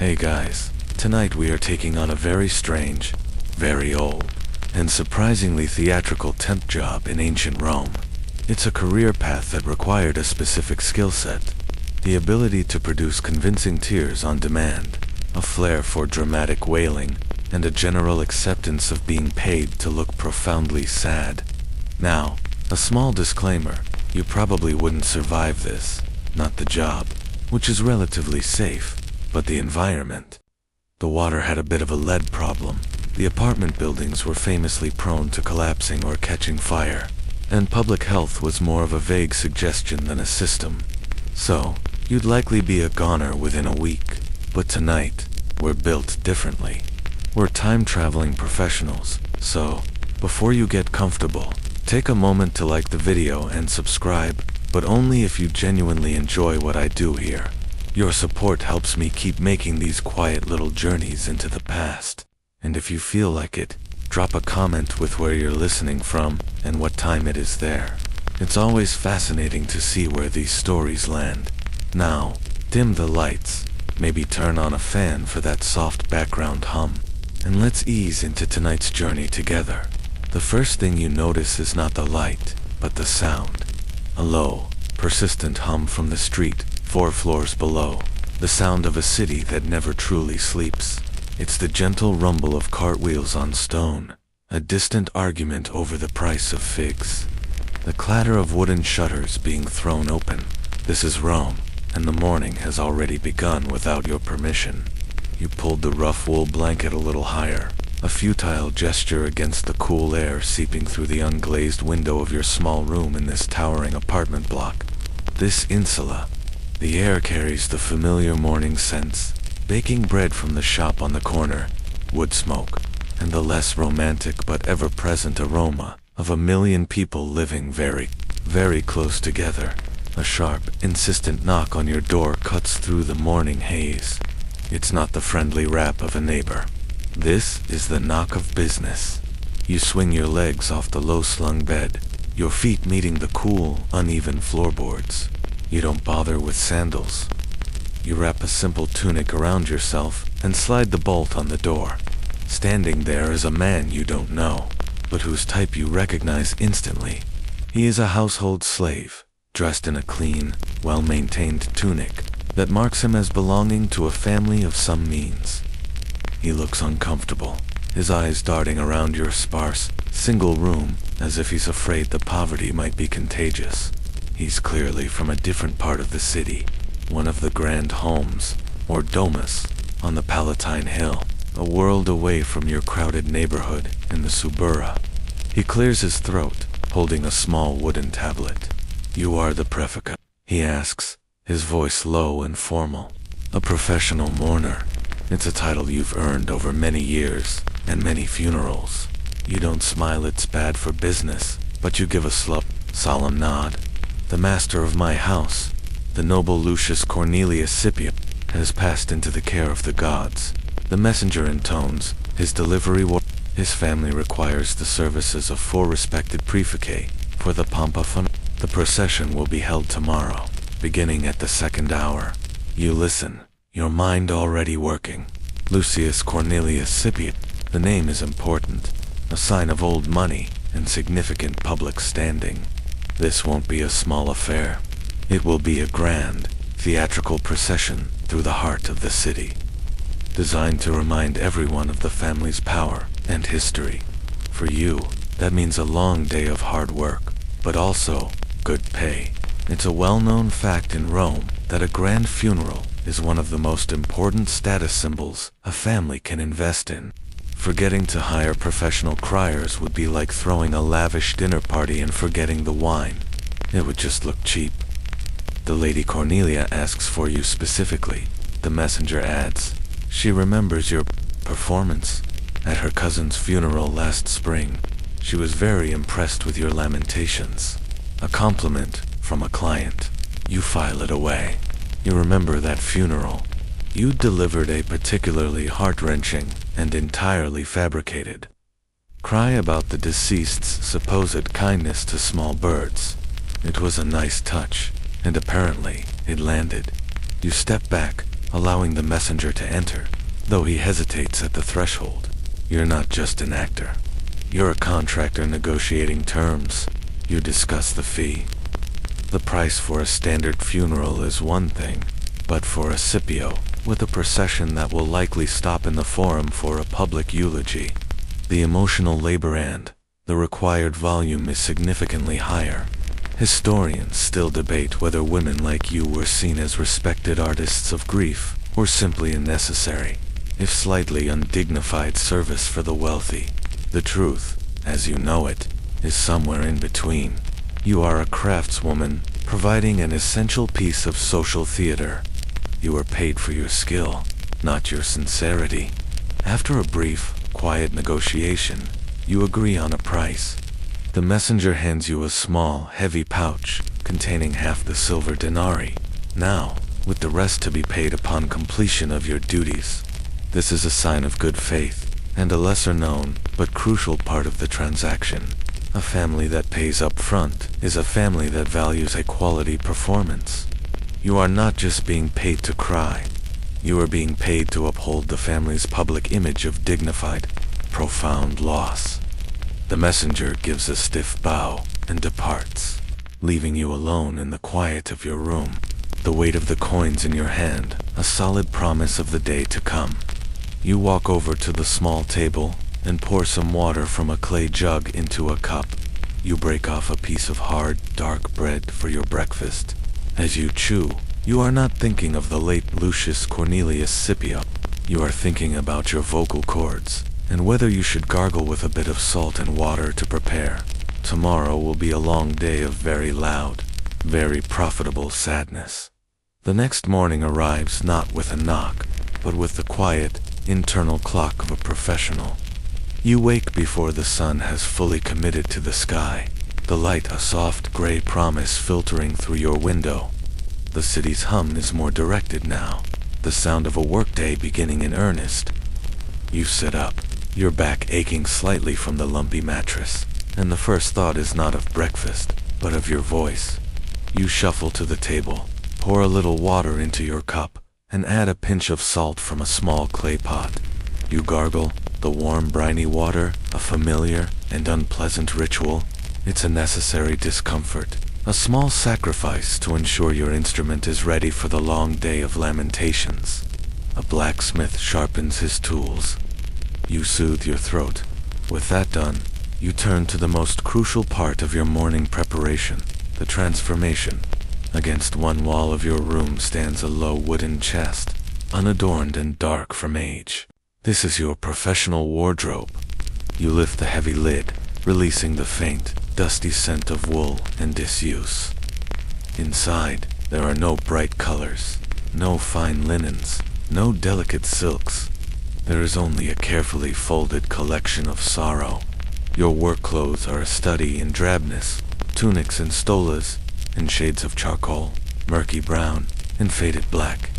Hey guys, tonight we are taking on a very strange, very old, and surprisingly theatrical temp job in ancient Rome. It's a career path that required a specific skill set, the ability to produce convincing tears on demand, a flair for dramatic wailing, and a general acceptance of being paid to look profoundly sad. Now, a small disclaimer, you probably wouldn't survive this, not the job, which is relatively safe, but the environment. The water had a bit of a lead problem. The apartment buildings were famously prone to collapsing or catching fire, and public health was more of a vague suggestion than a system. So, you'd likely be a goner within a week. But tonight, we're built differently. We're time-traveling professionals, so, before you get comfortable, take a moment to like the video and subscribe, but only if you genuinely enjoy what I do here. Your support helps me keep making these quiet little journeys into the past. And if you feel like it, drop a comment with where you're listening from and what time it is there. It's always fascinating to see where these stories land. Now, dim the lights, maybe turn on a fan for that soft background hum, and let's ease into tonight's journey together. The first thing you notice is not the light, but the sound. A low, persistent hum from the street 4 floors below, the sound of a city that never truly sleeps. It's the gentle rumble of cartwheels on stone, a distant argument over the price of figs, the clatter of wooden shutters being thrown open. This is Rome, and the morning has already begun without your permission. You pulled the rough wool blanket a little higher, a futile gesture against the cool air seeping through the unglazed window of your small room in this towering apartment block. This insula. The air carries the familiar morning scents, baking bread from the shop on the corner, wood smoke, and the less romantic but ever-present aroma of a million people living very, very close together. A sharp, insistent knock on your door cuts through the morning haze. It's not the friendly rap of a neighbor. This is the knock of business. You swing your legs off the low-slung bed, your feet meeting the cool, uneven floorboards. You don't bother with sandals. You wrap a simple tunic around yourself and slide the bolt on the door. Standing there is a man you don't know, but whose type you recognize instantly. He is a household slave, dressed in a clean, well-maintained tunic that marks him as belonging to a family of some means. He looks uncomfortable, his eyes darting around your sparse, single room as if he's afraid the poverty might be contagious. He's clearly from a different part of the city, one of the grand homes, or domus, on the Palatine Hill, a world away from your crowded neighborhood in the Suburra. He clears his throat, holding a small wooden tablet. "You are the praefica?" he asks, his voice low and formal. "A professional mourner. It's a title you've earned over many years, and many funerals." You don't smile, it's bad for business, but you give a solemn nod. "The master of my house, the noble Lucius Cornelius Scipio, has passed into the care of the gods." The messenger intones, his delivery his family requires the services of 4 respected praeficae for the pompa The procession will be held tomorrow, beginning at the 2nd hour. You listen, your mind already working. Lucius Cornelius Scipio. The name is important, a sign of old money and significant public standing. This won't be a small affair. It will be a grand, theatrical procession through the heart of the city, designed to remind everyone of the family's power and history. For you, that means a long day of hard work, but also good pay. It's a well-known fact in Rome that a grand funeral is one of the most important status symbols a family can invest in. Forgetting to hire professional criers would be like throwing a lavish dinner party and forgetting the wine. It would just look cheap. "The Lady Cornelia asks for you specifically," the messenger adds. "She remembers your performance at her cousin's funeral last spring. She was very impressed with your lamentations." A compliment from a client. You file it away. You remember that funeral. You delivered a particularly heart-wrenching and entirely fabricated cry about the deceased's supposed kindness to small birds. It was a nice touch, and apparently it landed. You step back, allowing the messenger to enter, though he hesitates at the threshold. You're not just an actor. You're a contractor negotiating terms. You discuss the fee. The price for a standard funeral is one thing, but for a Scipio, with a procession that will likely stop in the forum for a public eulogy, the emotional labor and the required volume is significantly higher. Historians still debate whether women like you were seen as respected artists of grief, or simply a necessary, if slightly undignified service for the wealthy. The truth, as you know it, is somewhere in between. You are a craftswoman, providing an essential piece of social theater. You are paid for your skill, not your sincerity. After a brief, quiet negotiation, you agree on a price. The messenger hands you a small, heavy pouch containing half the silver denarii, now, with the rest to be paid upon completion of your duties. This is a sign of good faith, and a lesser-known, but crucial part of the transaction. A family that pays up front is a family that values a quality performance. You are not just being paid to cry. You are being paid to uphold the family's public image of dignified, profound loss. The messenger gives a stiff bow and departs, leaving you alone in the quiet of your room, the weight of the coins in your hand, a solid promise of the day to come. You walk over to the small table and pour some water from a clay jug into a cup. You break off a piece of hard, dark bread for your breakfast. As you chew, you are not thinking of the late Lucius Cornelius Scipio. You are thinking about your vocal cords, and whether you should gargle with a bit of salt and water to prepare. Tomorrow will be a long day of very loud, very profitable sadness. The next morning arrives not with a knock, but with the quiet, internal clock of a professional. You wake before the sun has fully committed to the sky, the light a soft gray promise filtering through your window. The city's hum is more directed now, the sound of a workday beginning in earnest. You sit up, your back aching slightly from the lumpy mattress, and the first thought is not of breakfast, but of your voice. You shuffle to the table, pour a little water into your cup, and add a pinch of salt from a small clay pot. You gargle, the warm briny water, a familiar and unpleasant ritual. It's a necessary discomfort, a small sacrifice to ensure your instrument is ready for the long day of lamentations. A blacksmith sharpens his tools. You soothe your throat. With that done, you turn to the most crucial part of your morning preparation, the transformation. Against one wall of your room stands a low wooden chest, unadorned and dark from age. This is your professional wardrobe. You lift the heavy lid, releasing the faint, dusty scent of wool and disuse. Inside, there are no bright colors, no fine linens, no delicate silks. There is only a carefully folded collection of sorrow. Your work clothes are a study in drabness, tunics and stolas, in shades of charcoal, murky brown, and faded black.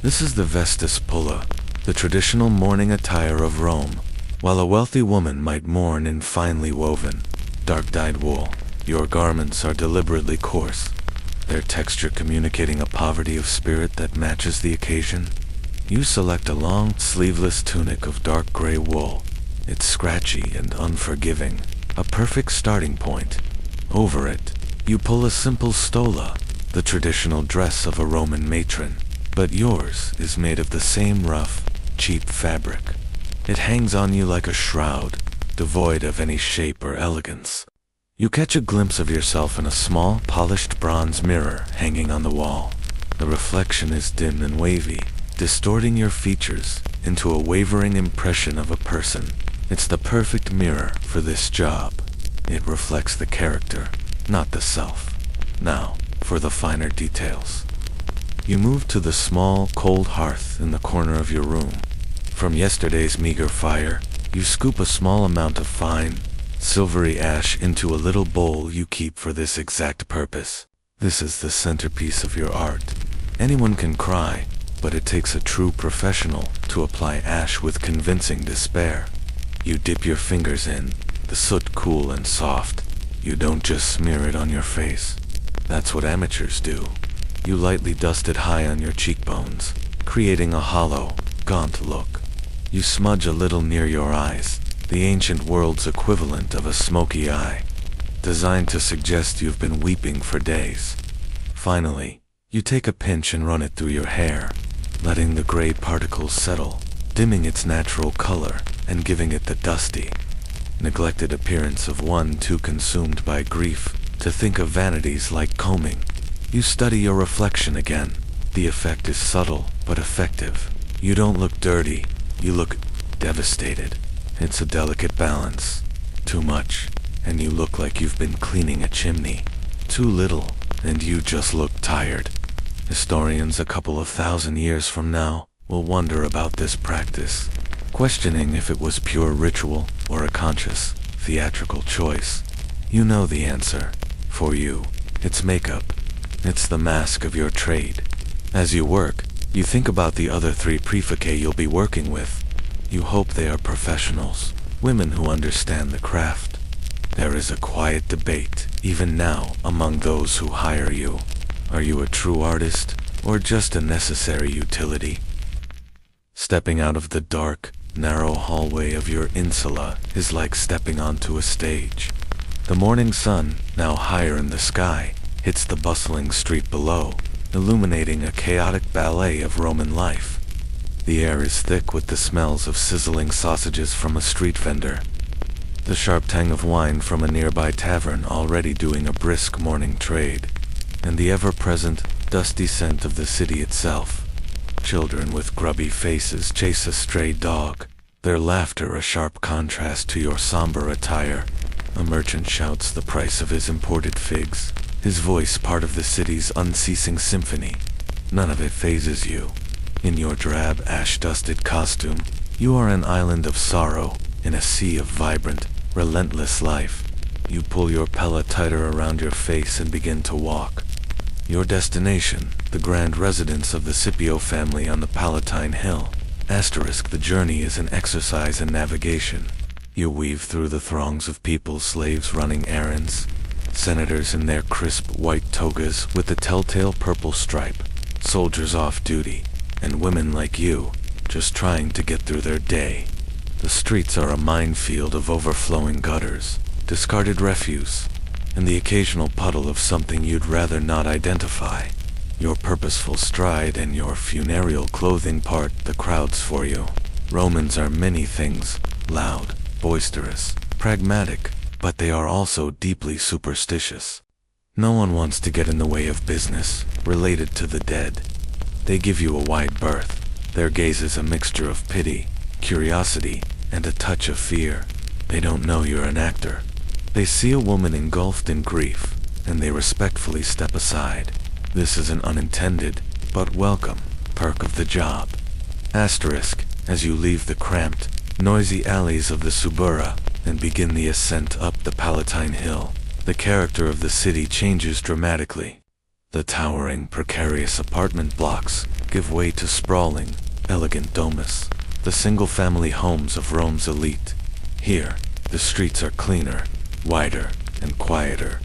This is the vestus pulla, the traditional mourning attire of Rome. While a wealthy woman might mourn in finely woven, dark-dyed wool, your garments are deliberately coarse, their texture communicating a poverty of spirit that matches the occasion. You select a long, sleeveless tunic of dark gray wool. It's scratchy and unforgiving, a perfect starting point. Over it, you pull a simple stola, the traditional dress of a Roman matron, but yours is made of the same rough, cheap fabric. It hangs on you like a shroud, devoid of any shape or elegance. You catch a glimpse of yourself in a small, polished bronze mirror hanging on the wall. The reflection is dim and wavy, distorting your features into a wavering impression of a person. It's the perfect mirror for this job. It reflects the character, not the self. Now, for the finer details. You move to the small, cold hearth in the corner of your room. From yesterday's meager fire, you scoop a small amount of fine, silvery ash into a little bowl you keep for this exact purpose. This is the centerpiece of your art. Anyone can cry, but it takes a true professional to apply ash with convincing despair. You dip your fingers in, the soot cool and soft. You don't just smear it on your face. That's what amateurs do. You lightly dust it high on your cheekbones, creating a hollow, gaunt look. You smudge a little near your eyes, the ancient world's equivalent of a smoky eye, designed to suggest you've been weeping for days. Finally, you take a pinch and run it through your hair, letting the gray particles settle, dimming its natural color and giving it the dusty, neglected appearance of one too consumed by grief to think of vanities like combing. You study your reflection again. The effect is subtle but effective. You don't look dirty, you look devastated. It's a delicate balance. Too much, and you look like you've been cleaning a chimney. Too little, and you just look tired. Historians a couple of thousand years from now will wonder about this practice, questioning if it was pure ritual or a conscious, theatrical choice. You know the answer. For you, it's makeup. It's the mask of your trade. As you work, you think about the other 3 praeficae you'll be working with. You hope they are professionals, women who understand the craft. There is a quiet debate, even now, among those who hire you. Are you a true artist, or just a necessary utility? Stepping out of the dark, narrow hallway of your insula is like stepping onto a stage. The morning sun, now higher in the sky, hits the bustling street below, illuminating a chaotic ballet of Roman life. The air is thick with the smells of sizzling sausages from a street vendor, the sharp tang of wine from a nearby tavern already doing a brisk morning trade, and the ever-present, dusty scent of the city itself. Children with grubby faces chase a stray dog, their laughter a sharp contrast to your somber attire. A merchant shouts the price of his imported figs, his voice part of the city's unceasing symphony. None of it phases you. In your drab, ash-dusted costume, you are an island of sorrow in a sea of vibrant, relentless life. You pull your pella tighter around your face and begin to walk. Your destination, the grand residence of the Scipio family on the Palatine Hill. The journey is an exercise in navigation. You weave through the throngs of people, slaves running errands, senators in their crisp white togas with the telltale purple stripe, soldiers off duty, and women like you, just trying to get through their day. The streets are a minefield of overflowing gutters, discarded refuse, and the occasional puddle of something you'd rather not identify. Your purposeful stride and your funereal clothing part the crowds for you. Romans are many things, loud, boisterous, pragmatic, but they are also deeply superstitious. No one wants to get in the way of business related to the dead. They give you a wide berth. Their gaze is a mixture of pity, curiosity, and a touch of fear. They don't know you're an actor. They see a woman engulfed in grief, and they respectfully step aside. This is an unintended, but welcome, perk of the job. As you leave the cramped, noisy alleys of the Subura and begin the ascent up the Palatine Hill, the character of the city changes dramatically. The towering, precarious apartment blocks give way to sprawling, elegant domus, the single-family homes of Rome's elite. Here, the streets are cleaner, wider, and quieter.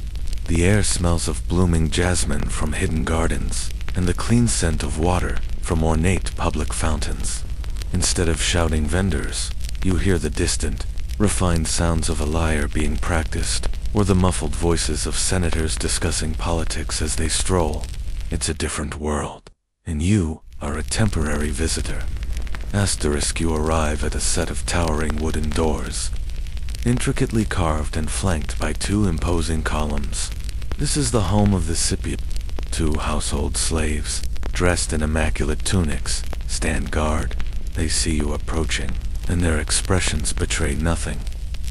The air smells of blooming jasmine from hidden gardens, and the clean scent of water from ornate public fountains. Instead of shouting vendors, you hear the distant, refined sounds of a lyre being practiced, or the muffled voices of senators discussing politics as they stroll. It's a different world, and you are a temporary visitor. You arrive at a set of towering wooden doors, intricately carved and flanked by 2 imposing columns. This is the home of the Scipio. 2 household slaves, dressed in immaculate tunics, stand guard. They see you approaching, and their expressions betray nothing.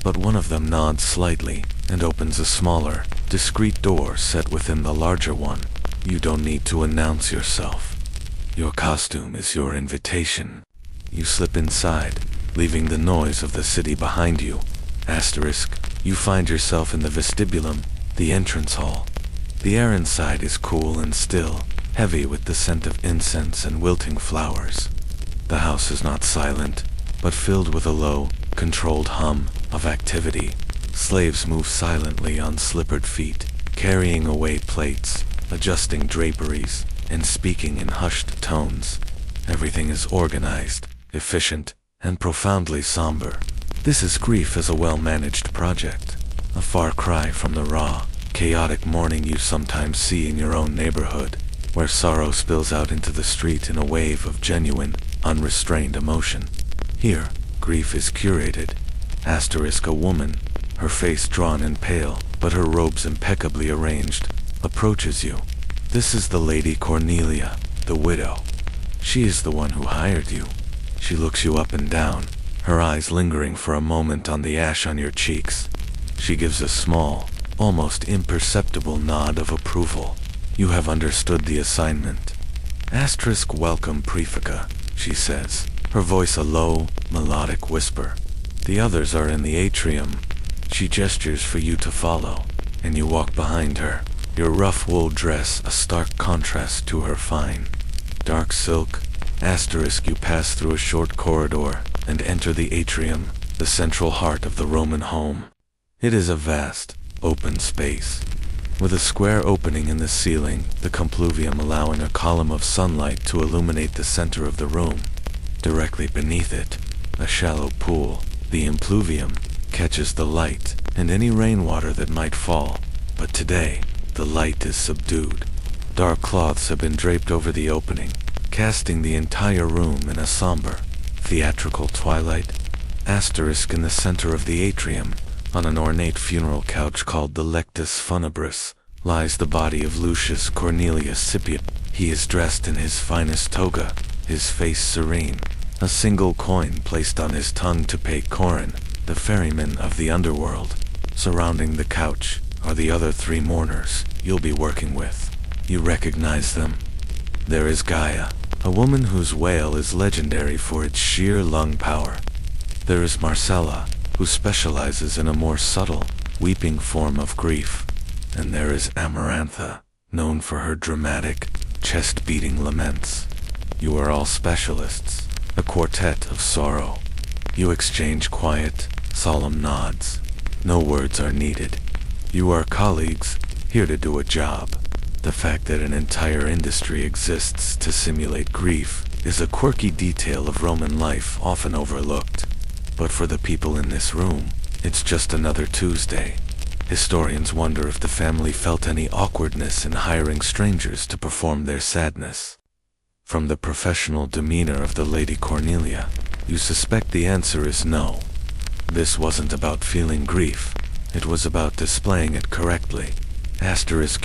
But one of them nods slightly and opens a smaller, discreet door set within the larger one. You don't need to announce yourself. Your costume is your invitation. You slip inside, leaving the noise of the city behind you. You find yourself in the vestibulum, the entrance hall. The air inside is cool and still, heavy with the scent of incense and wilting flowers. The house is not silent, but filled with a low, controlled hum of activity. Slaves move silently on slippered feet, carrying away plates, adjusting draperies, and speaking in hushed tones. Everything is organized, efficient, and profoundly somber. This is grief as a well-managed project, a far cry from the raw, chaotic mourning you sometimes see in your own neighborhood, where sorrow spills out into the street in a wave of genuine, unrestrained emotion. Here, grief is curated. A woman, her face drawn and pale, but her robes impeccably arranged, approaches you. This is the Lady Cornelia, the widow. She is the one who hired you. She looks you up and down, her eyes lingering for a moment on the ash on your cheeks. She gives a small, almost imperceptible nod of approval. You have understood the assignment. Welcome praefica, she says, her voice a low, melodic whisper. The others are in the atrium. She gestures for you to follow, and you walk behind her, your rough wool dress a stark contrast to her fine, dark silk. You pass through a short corridor and enter the atrium, the central heart of the Roman home. It is a vast, open space, with a square opening in the ceiling, the compluvium allowing a column of sunlight to illuminate the center of the room. Directly beneath it, a shallow pool, the impluvium, catches the light and any rainwater that might fall, but today, the light is subdued. Dark cloths have been draped over the opening, casting the entire room in a somber, theatrical twilight. In the center of the atrium, on an ornate funeral couch called the lectus funebris, lies the body of Lucius Cornelius Scipio. He is dressed in his finest toga, his face serene, a single coin placed on his tongue to pay Corin, the ferryman of the underworld. Surrounding the couch are the other 3 mourners you'll be working with. You recognize them. There is Gaia, a woman whose wail is legendary for its sheer lung power. There is Marcella, who specializes in a more subtle, weeping form of grief. And there is Amarantha, known for her dramatic, chest-beating laments. You are all specialists, a quartet of sorrow. You exchange quiet, solemn nods. No words are needed. You are colleagues, here to do a job. The fact that an entire industry exists to simulate grief is a quirky detail of Roman life often overlooked. But for the people in this room, it's just another Tuesday. Historians wonder if the family felt any awkwardness in hiring strangers to perform their sadness. From the professional demeanor of the Lady Cornelia, you suspect the answer is no. This wasn't about feeling grief, it was about displaying it correctly.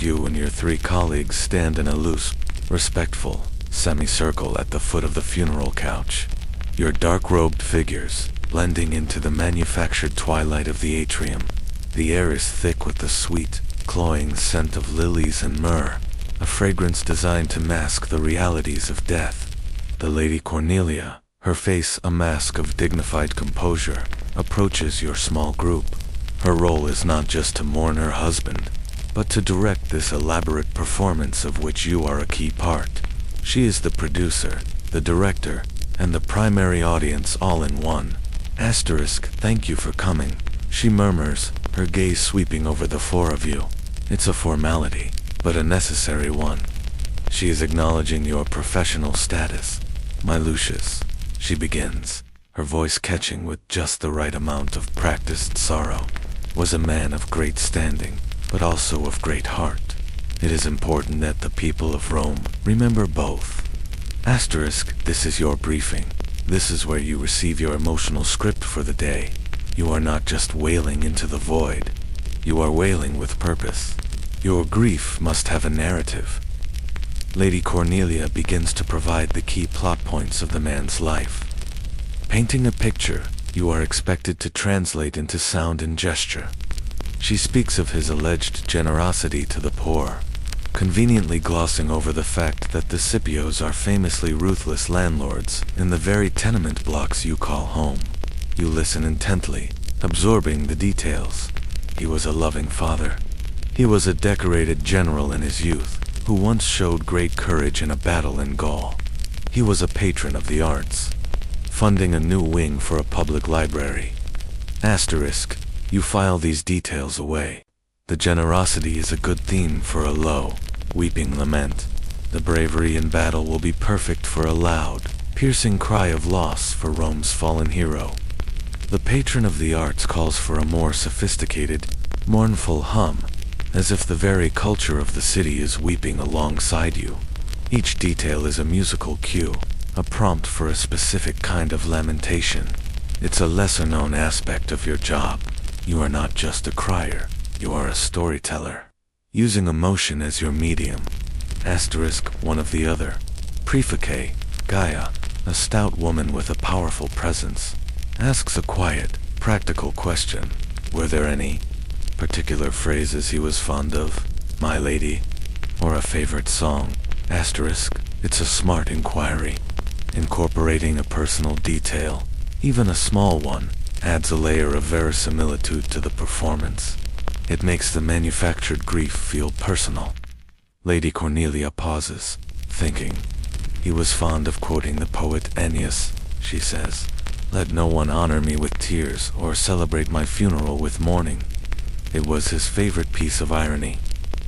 You and your 3 colleagues stand in a loose, respectful semicircle at the foot of the funeral couch. Your dark-robed figures, blending into the manufactured twilight of the atrium. The air is thick with the sweet, cloying scent of lilies and myrrh, a fragrance designed to mask the realities of death. The Lady Cornelia, her face a mask of dignified composure, approaches your small group. Her role is not just to mourn her husband, but to direct this elaborate performance of which you are a key part. She is the producer, the director, and the primary audience all in one. Thank you for coming, she murmurs, her gaze sweeping over the 4 of you. It's a formality, but a necessary one. She is acknowledging your professional status. My Lucius, she begins, her voice catching with just the right amount of practiced sorrow, was a man of great standing, but also of great heart. It is important that the people of Rome remember both. This is your briefing. This is where you receive your emotional script for the day. You are not just wailing into the void. You are wailing with purpose. Your grief must have a narrative. Lady Cornelia begins to provide the key plot points of the man's life. Painting a picture, you are expected to translate into sound and gesture. She speaks of his alleged generosity to the poor, conveniently glossing over the fact that the Scipios are famously ruthless landlords in the very tenement blocks you call home. You listen intently, absorbing the details. He was a loving father. He was a decorated general in his youth, who once showed great courage in a battle in Gaul. He was a patron of the arts, funding a new wing for a public library. You file these details away. The generosity is a good theme for a low, weeping lament. The bravery in battle will be perfect for a loud, piercing cry of loss for Rome's fallen hero. The patron of the arts calls for a more sophisticated, mournful hum, as if the very culture of the city is weeping alongside you. Each detail is a musical cue, a prompt for a specific kind of lamentation. It's a lesser-known aspect of your job. You are not just a crier, you are a storyteller, using emotion as your medium. Asterisk one of the other. Praefica, Gaia, a stout woman with a powerful presence, asks a quiet, practical question. Were there any particular phrases he was fond of, my lady? Or a favorite song? Asterisk, it's a smart inquiry. Incorporating a personal detail, even a small one, adds a layer of verisimilitude to the performance. It makes the manufactured grief feel personal. Lady Cornelia pauses, thinking. He was fond of quoting the poet Ennius, she says. Let no one honor me with tears or celebrate my funeral with mourning. It was his favorite piece of irony.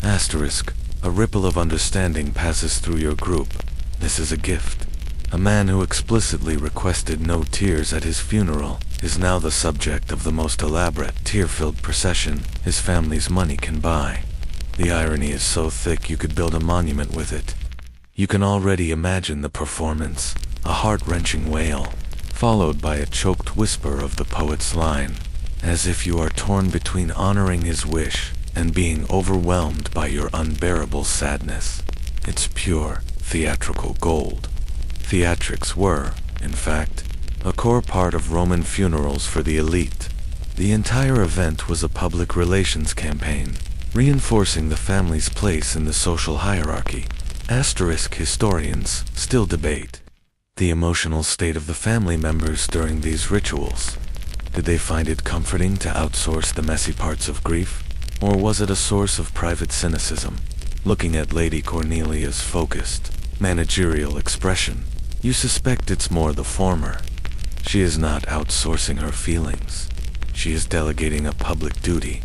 Asterisk, a ripple of understanding passes through your group. This is a gift. A man who explicitly requested no tears at his funeral is now the subject of the most elaborate, tear-filled procession his family's money can buy. The irony is so thick you could build a monument with it. You can already imagine the performance, a heart-wrenching wail, followed by a choked whisper of the poet's line, as if you are torn between honoring his wish and being overwhelmed by your unbearable sadness. It's pure, theatrical gold. Theatrics were, in fact, a core part of Roman funerals for the elite. The entire event was a public relations campaign, reinforcing the family's place in the social hierarchy. Asterisk historians still debate the emotional state of the family members during these rituals. Did they find it comforting to outsource the messy parts of grief? Or was it a source of private cynicism? Looking at Lady Cornelia's focused, managerial expression, you suspect it's more the former. She is not outsourcing her feelings. She is delegating a public duty.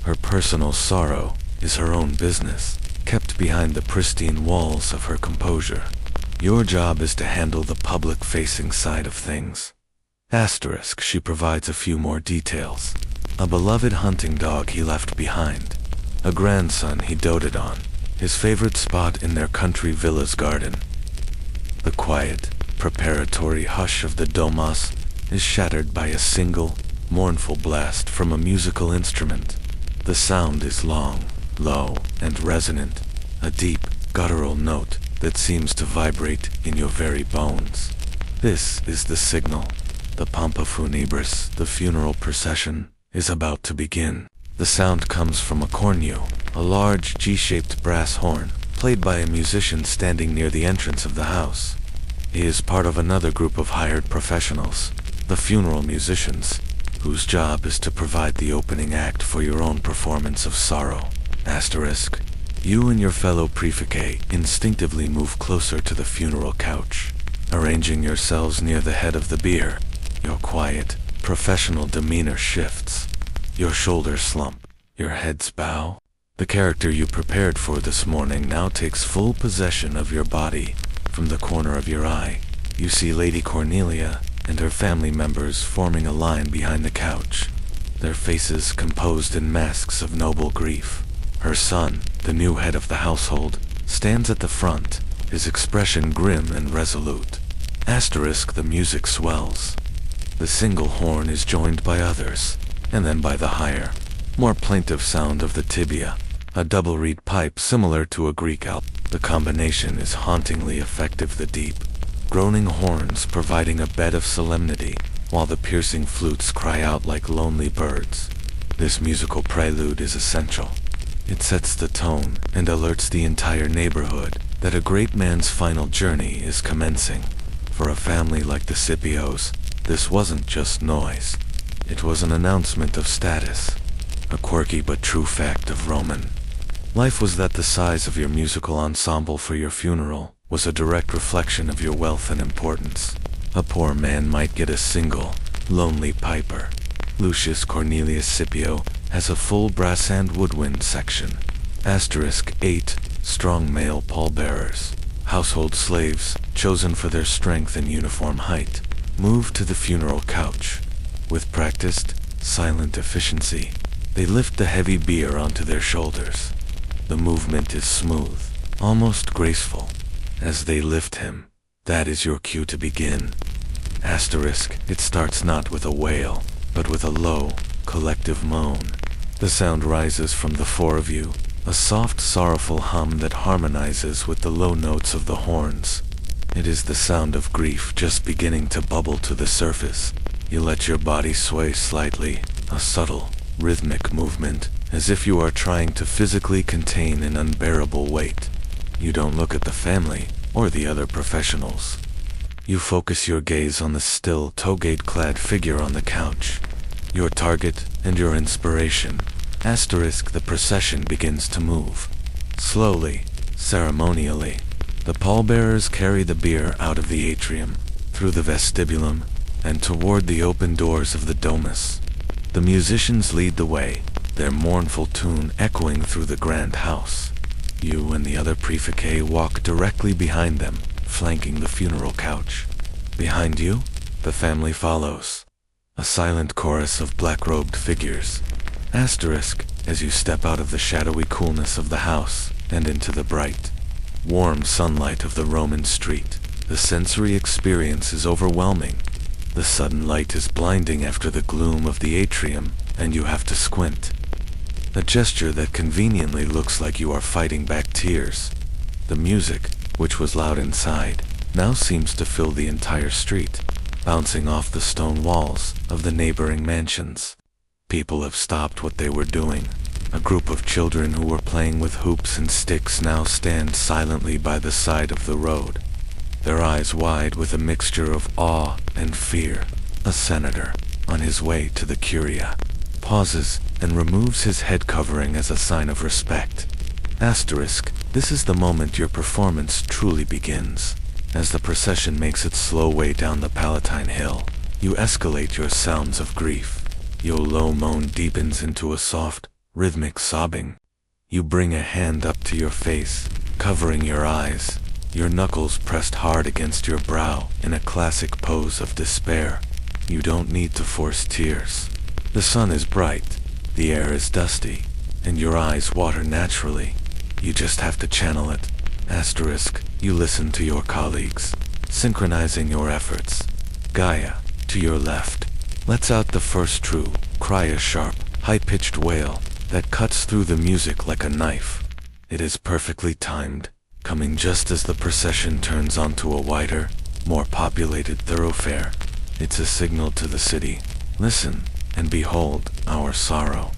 Her personal sorrow is her own business, kept behind the pristine walls of her composure. Your job is to handle the public-facing side of things. Asterisk, she provides a few more details. A beloved hunting dog he left behind. A grandson he doted on. His favorite spot in their country villa's garden. The quiet, preparatory hush of the domus is shattered by a single, mournful blast from a musical instrument. The sound is long, low, and resonant, a deep, guttural note that seems to vibrate in your very bones. This is the signal. The pompa funebris, the funeral procession, is about to begin. The sound comes from a cornu, a large G-shaped brass horn, played by a musician standing near the entrance of the house. He is part of another group of hired professionals, the funeral musicians, whose job is to provide the opening act for your own performance of sorrow. Asterisk. You and your fellow praefica instinctively move closer to the funeral couch, arranging yourselves near the head of the bier. Your quiet, professional demeanor shifts. Your shoulders slump, your heads bow. The character you prepared for this morning now takes full possession of your body. From the corner of your eye, you see Lady Cornelia and her family members forming a line behind the couch, their faces composed in masks of noble grief. Her son, the new head of the household, stands at the front, his expression grim and resolute. Asterisk, the music swells. The single horn is joined by others, and then by the higher, more plaintive sound of the tibia, a double reed pipe similar to a Greek alp. The combination is hauntingly effective, the deep, groaning horns providing a bed of solemnity, while the piercing flutes cry out like lonely birds. This musical prelude is essential. It sets the tone and alerts the entire neighborhood that a great man's final journey is commencing. For a family like the Scipios, this wasn't just noise. It was an announcement of status, a quirky but true fact of Roman life was that the size of your musical ensemble for your funeral was a direct reflection of your wealth and importance. A poor man might get a single, lonely piper. Lucius Cornelius Scipio has a full brass and woodwind section. Asterisk 8, strong male pallbearers. Household slaves, chosen for their strength and uniform height, move to the funeral couch. With practiced, silent efficiency, they lift the heavy bier onto their shoulders. The movement is smooth, almost graceful. As they lift him, that is your cue to begin. It starts not with a wail, but with a low, collective moan. The sound rises from the four of you, a soft, sorrowful hum that harmonizes with the low notes of the horns. It is the sound of grief just beginning to bubble to the surface. You let your body sway slightly, a subtle, rhythmic movement, as if you are trying to physically contain an unbearable weight. You don't look at the family or the other professionals. You focus your gaze on the still, toga-clad figure on the couch. Your target and your inspiration. The procession begins to move. Slowly, ceremonially, the pallbearers carry the bier out of the atrium, through the vestibulum, and toward the open doors of the domus. The musicians lead the way, their mournful tune echoing through the grand house. You and the other praeficae walk directly behind them, flanking the funeral couch. Behind you, the family follows. A silent chorus of black-robed figures. As you step out of the shadowy coolness of the house and into the bright, warm sunlight of the Roman street, the sensory experience is overwhelming. The sudden light is blinding after the gloom of the atrium, and you have to squint. A gesture that conveniently looks like you are fighting back tears. The music, which was loud inside, now seems to fill the entire street, bouncing off the stone walls of the neighboring mansions. People have stopped what they were doing. A group of children who were playing with hoops and sticks now stand silently by the side of the road, their eyes wide with a mixture of awe and fear. A senator, on his way to the curia, pauses and removes his head covering as a sign of respect. This is the moment your performance truly begins. As the procession makes its slow way down the Palatine Hill, you escalate your sounds of grief. Your low moan deepens into a soft, rhythmic sobbing. You bring a hand up to your face, covering your eyes, your knuckles pressed hard against your brow in a classic pose of despair. You don't need to force tears. The sun is bright, the air is dusty, and your eyes water naturally. You just have to channel it. You listen to your colleagues, synchronizing your efforts. Gaia, to your left, lets out the first true, cry, a sharp, high-pitched wail that cuts through the music like a knife. It is perfectly timed, coming just as the procession turns onto a wider, more populated thoroughfare. It's a signal to the city. Listen, and behold our sorrow.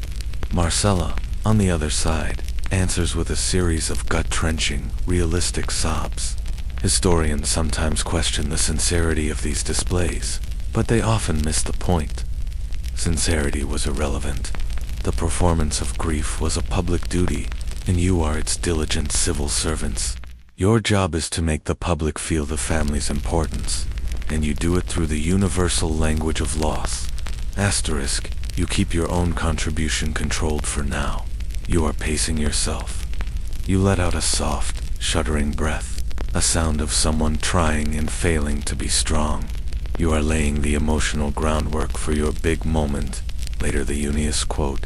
Marcella, on the other side, answers with a series of gut-wrenching, realistic sobs. Historians sometimes question the sincerity of these displays, but they often miss the point. Sincerity was irrelevant. The performance of grief was a public duty, and you are its diligent civil servants. Your job is to make the public feel the family's importance, and you do it through the universal language of loss. You keep your own contribution controlled for now. You are pacing yourself. You let out a soft, shuddering breath, a sound of someone trying and failing to be strong. You are laying the emotional groundwork for your big moment. Later the Unius quote,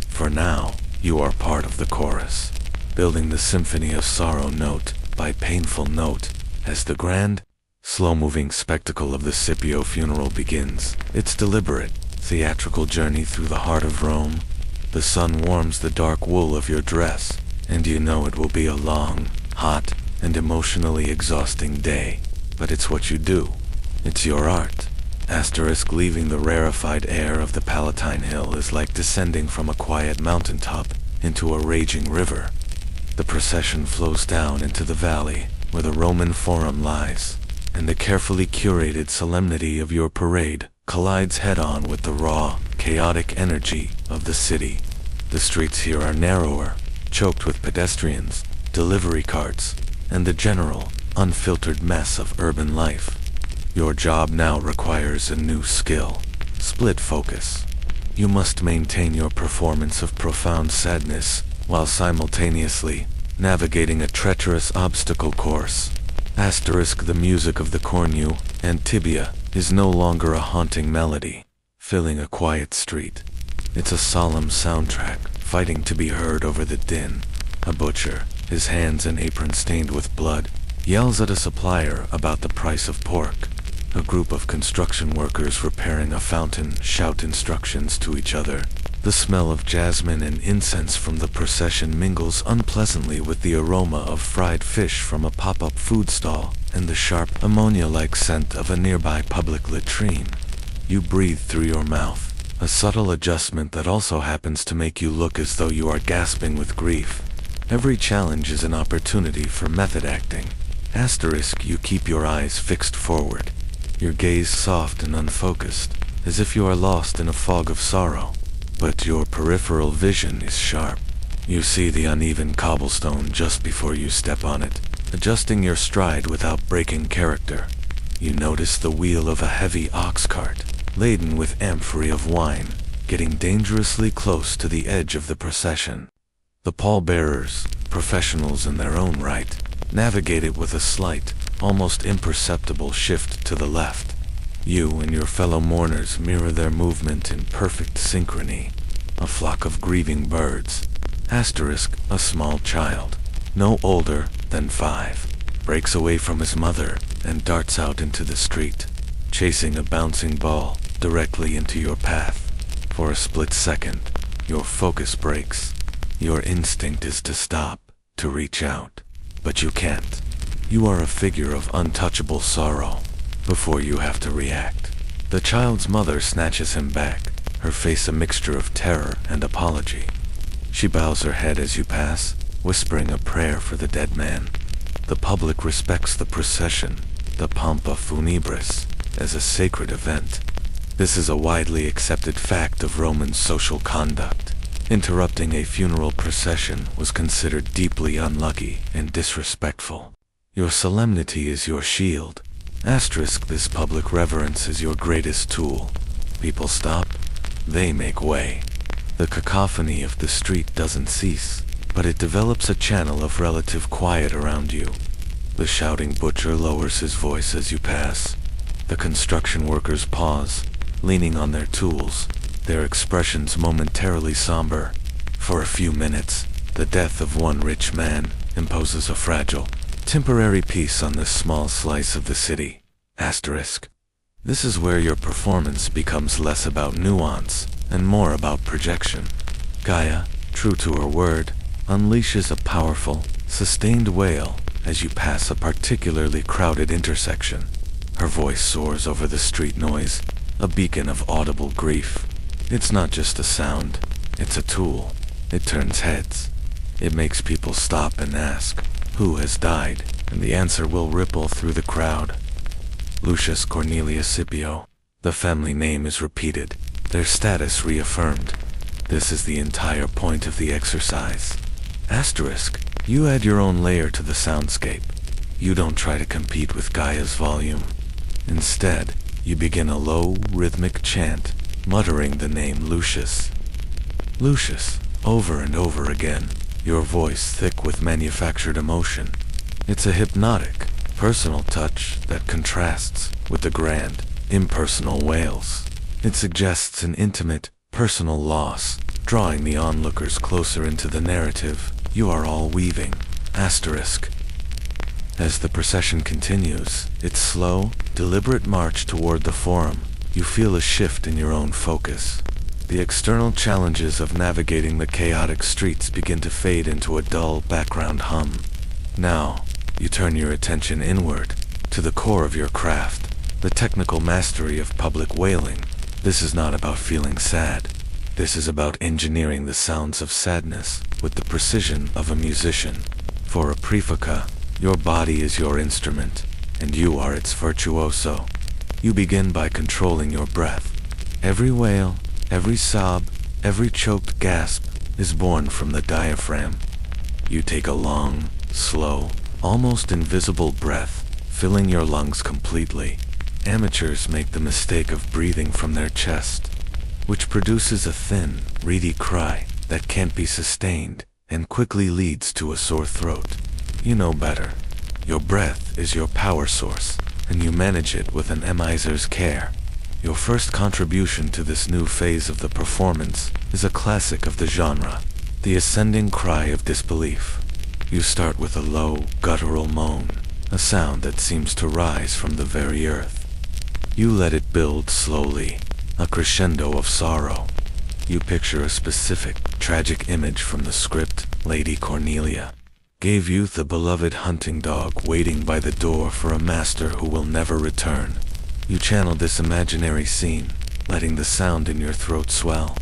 "For now, you are part of the chorus, building the symphony of sorrow note by painful note, as the grand, slow-moving spectacle of the Scipio funeral begins its deliberate, theatrical journey through the heart of Rome. The sun warms the dark wool of your dress, and you know it will be a long, hot, and emotionally exhausting day. But it's what you do. It's your art." Leaving the rarefied air of the Palatine Hill is like descending from a quiet mountaintop into a raging river. The procession flows down into the valley where the Roman Forum lies, and the carefully curated solemnity of your parade collides head-on with the raw, chaotic energy of the city. The streets here are narrower, choked with pedestrians, delivery carts, and the general, unfiltered mess of urban life. Your job now requires a new skill: split focus. You must maintain your performance of profound sadness while simultaneously navigating a treacherous obstacle course. Asterisk the music of the cornu and tibia is no longer a haunting melody, filling a quiet street. It's a solemn soundtrack, fighting to be heard over the din. A butcher, his hands and apron stained with blood, yells at a supplier about the price of pork. A group of construction workers repairing a fountain shout instructions to each other. The smell of jasmine and incense from the procession mingles unpleasantly with the aroma of fried fish from a pop-up food stall and the sharp, ammonia-like scent of a nearby public latrine. You breathe through your mouth, a subtle adjustment that also happens to make you look as though you are gasping with grief. Every challenge is an opportunity for method acting. Asterisk you keep your eyes fixed forward, your gaze soft and unfocused, as if you are lost in a fog of sorrow. But your peripheral vision is sharp. You see the uneven cobblestone just before you step on it, adjusting your stride without breaking character. You notice the wheel of a heavy ox cart, laden with amphorae of wine, getting dangerously close to the edge of the procession. The pallbearers, professionals in their own right, navigate it with a slight, almost imperceptible shift to the left. You and your fellow mourners mirror their movement in perfect synchrony. A flock of grieving birds, asterisk a small child, no older than 5, breaks away from his mother and darts out into the street, chasing a bouncing ball directly into your path. For a split second, your focus breaks. Your instinct is to stop, to reach out, but you can't. You are a figure of untouchable sorrow. Before you have to react, the child's mother snatches him back, her face a mixture of terror and apology. She bows her head as you pass, whispering a prayer for the dead man. The public respects the procession, the pompa funebris, as a sacred event. This is a widely accepted fact of Roman social conduct. Interrupting a funeral procession was considered deeply unlucky and disrespectful. Your solemnity is your shield. Asterisk this public reverence is your greatest tool. People stop, they make way. The cacophony of the street doesn't cease, but it develops a channel of relative quiet around you. The shouting butcher lowers his voice as you pass. The construction workers pause, leaning on their tools, their expressions momentarily somber. For a few minutes, the death of one rich man imposes a fragile, temporary peace on this small slice of the city. Asterisk. This is where your performance becomes less about nuance and more about projection. Gaia, true to her word, unleashes a powerful, sustained wail as you pass a particularly crowded intersection. Her voice soars over the street noise, a beacon of audible grief. It's not just a sound, it's a tool. It turns heads. It makes people stop and ask, who has died? And the answer will ripple through the crowd. Lucius Cornelius Scipio. The family name is repeated, their status reaffirmed. This is the entire point of the exercise. Asterisk, you add your own layer to the soundscape. You don't try to compete with Gaia's volume. Instead, you begin a low, rhythmic chant, muttering the name Lucius. Lucius, over and over again, your voice thick with manufactured emotion. It's a hypnotic, personal touch that contrasts with the grand, impersonal wails. It suggests an intimate, personal loss, drawing the onlookers closer into the narrative you are all weaving. Asterisk. As the procession continues, its slow, deliberate march toward the forum, you feel a shift in your own focus. The external challenges of navigating the chaotic streets begin to fade into a dull background hum. Now, you turn your attention inward, to the core of your craft, the technical mastery of public wailing. This is not about feeling sad. This is about engineering the sounds of sadness with the precision of a musician. For a praefica, your body is your instrument, and you are its virtuoso. You begin by controlling your breath. Every wail, every sob, every choked gasp is born from the diaphragm. You take a long, slow, almost invisible breath, filling your lungs completely. Amateurs make the mistake of breathing from their chest, which produces a thin, reedy cry that can't be sustained and quickly leads to a sore throat. You know better. Your breath is your power source, and you manage it with an miser's care. Your first contribution to this new phase of the performance is a classic of the genre, the ascending cry of disbelief. You start with a low, guttural moan, a sound that seems to rise from the very earth. You let it build slowly, a crescendo of sorrow. You picture a specific, tragic image from the script. Lady Cornelia gave youth a beloved hunting dog waiting by the door for a master who will never return. You channel this imaginary scene, letting the sound in your throat swell,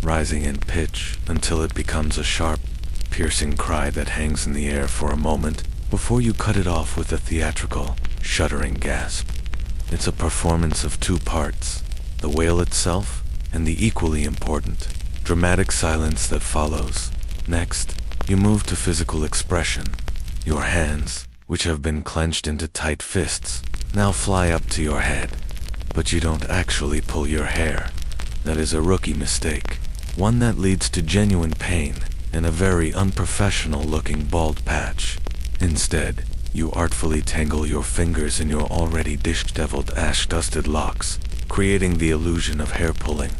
rising in pitch until it becomes a sharp, piercing cry that hangs in the air for a moment before you cut it off with a theatrical, shuddering gasp. It's a performance of two parts, the wail itself and the equally important, dramatic silence that follows. Next, you move to physical expression. Your hands, which have been clenched into tight fists, now fly up to your head. But you don't actually pull your hair. That is a rookie mistake, one that leads to genuine pain and a very unprofessional-looking bald patch. Instead, you artfully tangle your fingers in your already disheveled ash-dusted locks, creating the illusion of hair pulling.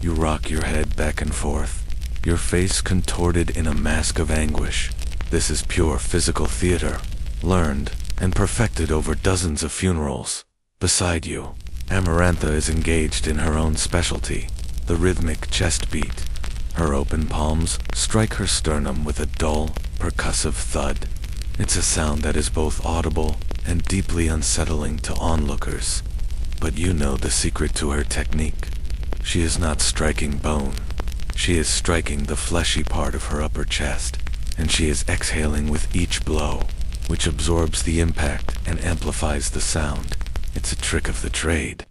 You rock your head back and forth, your face contorted in a mask of anguish. This is pure physical theater, learned and perfected over dozens of funerals. Beside you, Amarantha is engaged in her own specialty, the rhythmic chest beat. Her open palms strike her sternum with a dull, percussive thud. It's a sound that is both audible and deeply unsettling to onlookers. But you know the secret to her technique. She is not striking bone. She is striking the fleshy part of her upper chest, and she is exhaling with each blow, which absorbs the impact and amplifies the sound. It's a trick of the trade,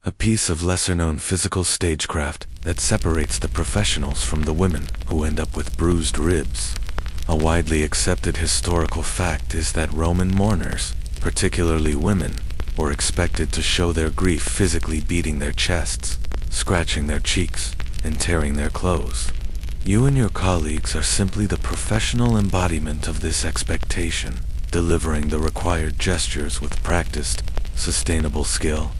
a piece of lesser-known physical stagecraft that separates the professionals from the women who end up with bruised ribs. A widely accepted historical fact is that Roman mourners, particularly women, were expected to show their grief physically beating their chests, scratching their cheeks, and tearing their clothes. You and your colleagues are simply the professional embodiment of this expectation, delivering the required gestures with practiced, sustainable skill.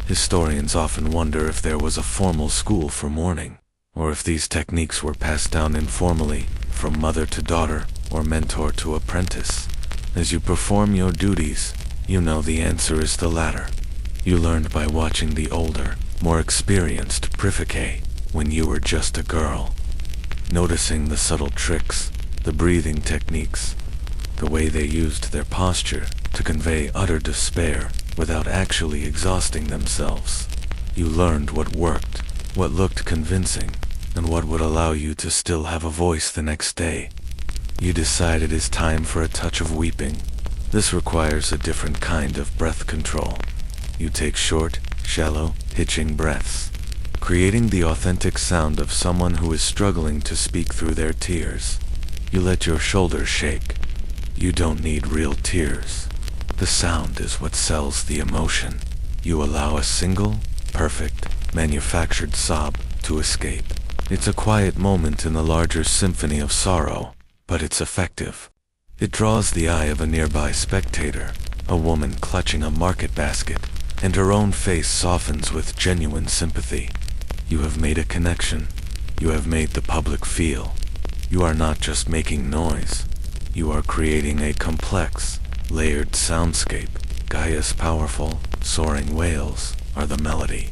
Historians often wonder if there was a formal school for mourning, or if these techniques were passed down informally, from mother to daughter, or mentor to apprentice. As you perform your duties, you know the answer is the latter. You learned by watching the older, more experienced praefica when you were just a girl, noticing the subtle tricks, the breathing techniques, the way they used their posture to convey utter despair without actually exhausting themselves. You learned what worked, what looked convincing, and what would allow you to still have a voice the next day. You decide it is time for a touch of weeping. This requires a different kind of breath control. You take short, shallow, hitching breaths, creating the authentic sound of someone who is struggling to speak through their tears. You let your shoulders shake. You don't need real tears. The sound is what sells the emotion. You allow a single, perfect, manufactured sob to escape. It's a quiet moment in the larger symphony of sorrow, but it's effective. It draws the eye of a nearby spectator, a woman clutching a market basket, and her own face softens with genuine sympathy. You have made a connection. You have made the public feel. You are not just making noise. You are creating a complex, layered soundscape. Gaia's powerful, soaring wails are the melody.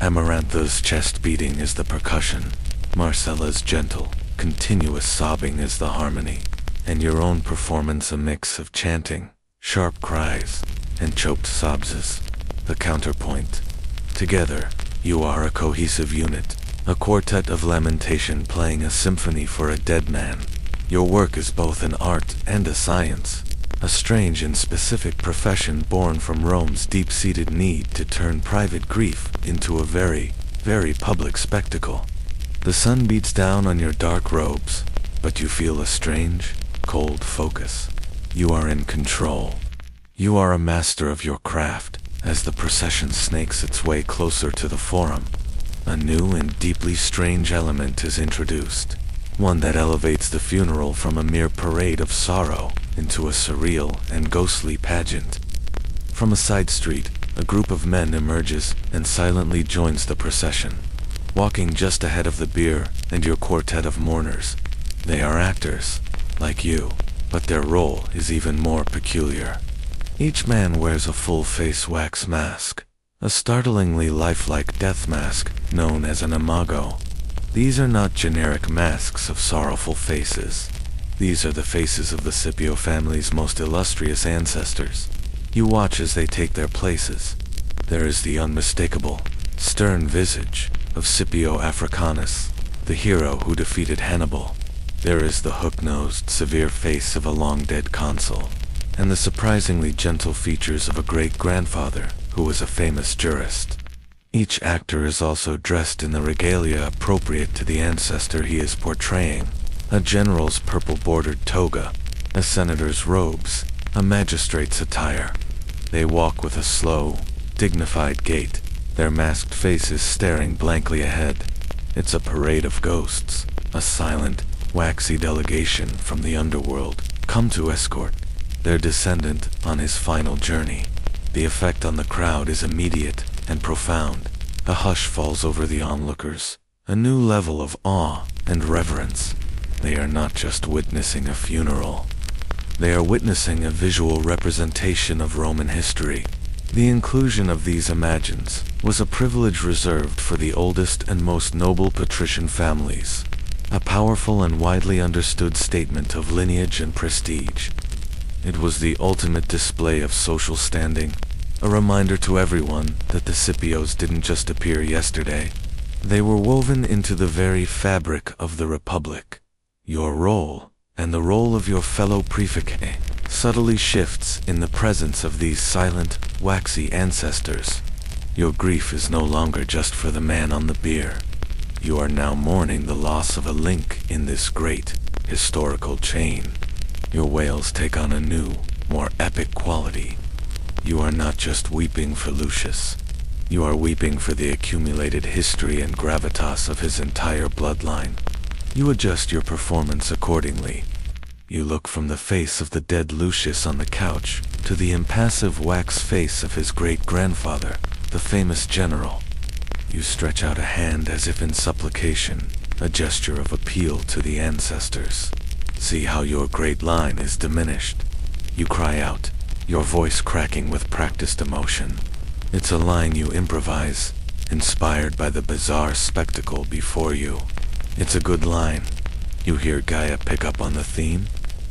Amarantha's chest beating is the percussion. Marcella's gentle, continuous sobbing is the harmony. And your own performance a mix of chanting, sharp cries, and choked sobs, the counterpoint. Together, you are a cohesive unit, a quartet of lamentation playing a symphony for a dead man. Your work is both an art and a science, a strange and specific profession born from Rome's deep-seated need to turn private grief into a very, very public spectacle. The sun beats down on your dark robes, but you feel a strange, cold focus. You are in control. You are a master of your craft. As the procession snakes its way closer to the forum, a new and deeply strange element is introduced, one that elevates the funeral from a mere parade of sorrow into a surreal and ghostly pageant. From a side street, a group of men emerges and silently joins the procession, walking just ahead of the bier and your quartet of mourners. They are actors, like you, but their role is even more peculiar. Each man wears a full-face wax mask, a startlingly lifelike death mask known as an imago. These are not generic masks of sorrowful faces. These are the faces of the Scipio family's most illustrious ancestors. You watch as they take their places. There is the unmistakable, stern visage of Scipio Africanus, the hero who defeated Hannibal. There is the hook-nosed, severe face of a long-dead consul, and the surprisingly gentle features of a great-grandfather who was a famous jurist. Each actor is also dressed in the regalia appropriate to the ancestor he is portraying: a general's purple-bordered toga, a senator's robes, a magistrate's attire. They walk with a slow, dignified gait, their masked faces staring blankly ahead. It's a parade of ghosts, a silent, waxy delegation from the underworld, come to escort their descendant on his final journey. The effect on the crowd is immediate and profound. A hush falls over the onlookers, a new level of awe and reverence. They are not just witnessing a funeral. They are witnessing a visual representation of Roman history. The inclusion of these imagines was a privilege reserved for the oldest and most noble patrician families, a powerful and widely understood statement of lineage and prestige. It was the ultimate display of social standing, a reminder to everyone that the Scipios didn't just appear yesterday. They were woven into the very fabric of the Republic. Your role, and the role of your fellow praefica, subtly shifts in the presence of these silent, waxy ancestors. Your grief is no longer just for the man on the bier. You are now mourning the loss of a link in this great, historical chain. Your wails take on a new, more epic quality. You are not just weeping for Lucius. You are weeping for the accumulated history and gravitas of his entire bloodline. You adjust your performance accordingly. You look from the face of the dead Lucius on the couch to the impassive wax face of his great-grandfather, the famous general. You stretch out a hand as if in supplication, a gesture of appeal to the ancestors. See how your great line is diminished. You cry out, your voice cracking with practiced emotion. It's a line you improvise, inspired by the bizarre spectacle before you. It's a good line. You hear Gaia pick up on the theme,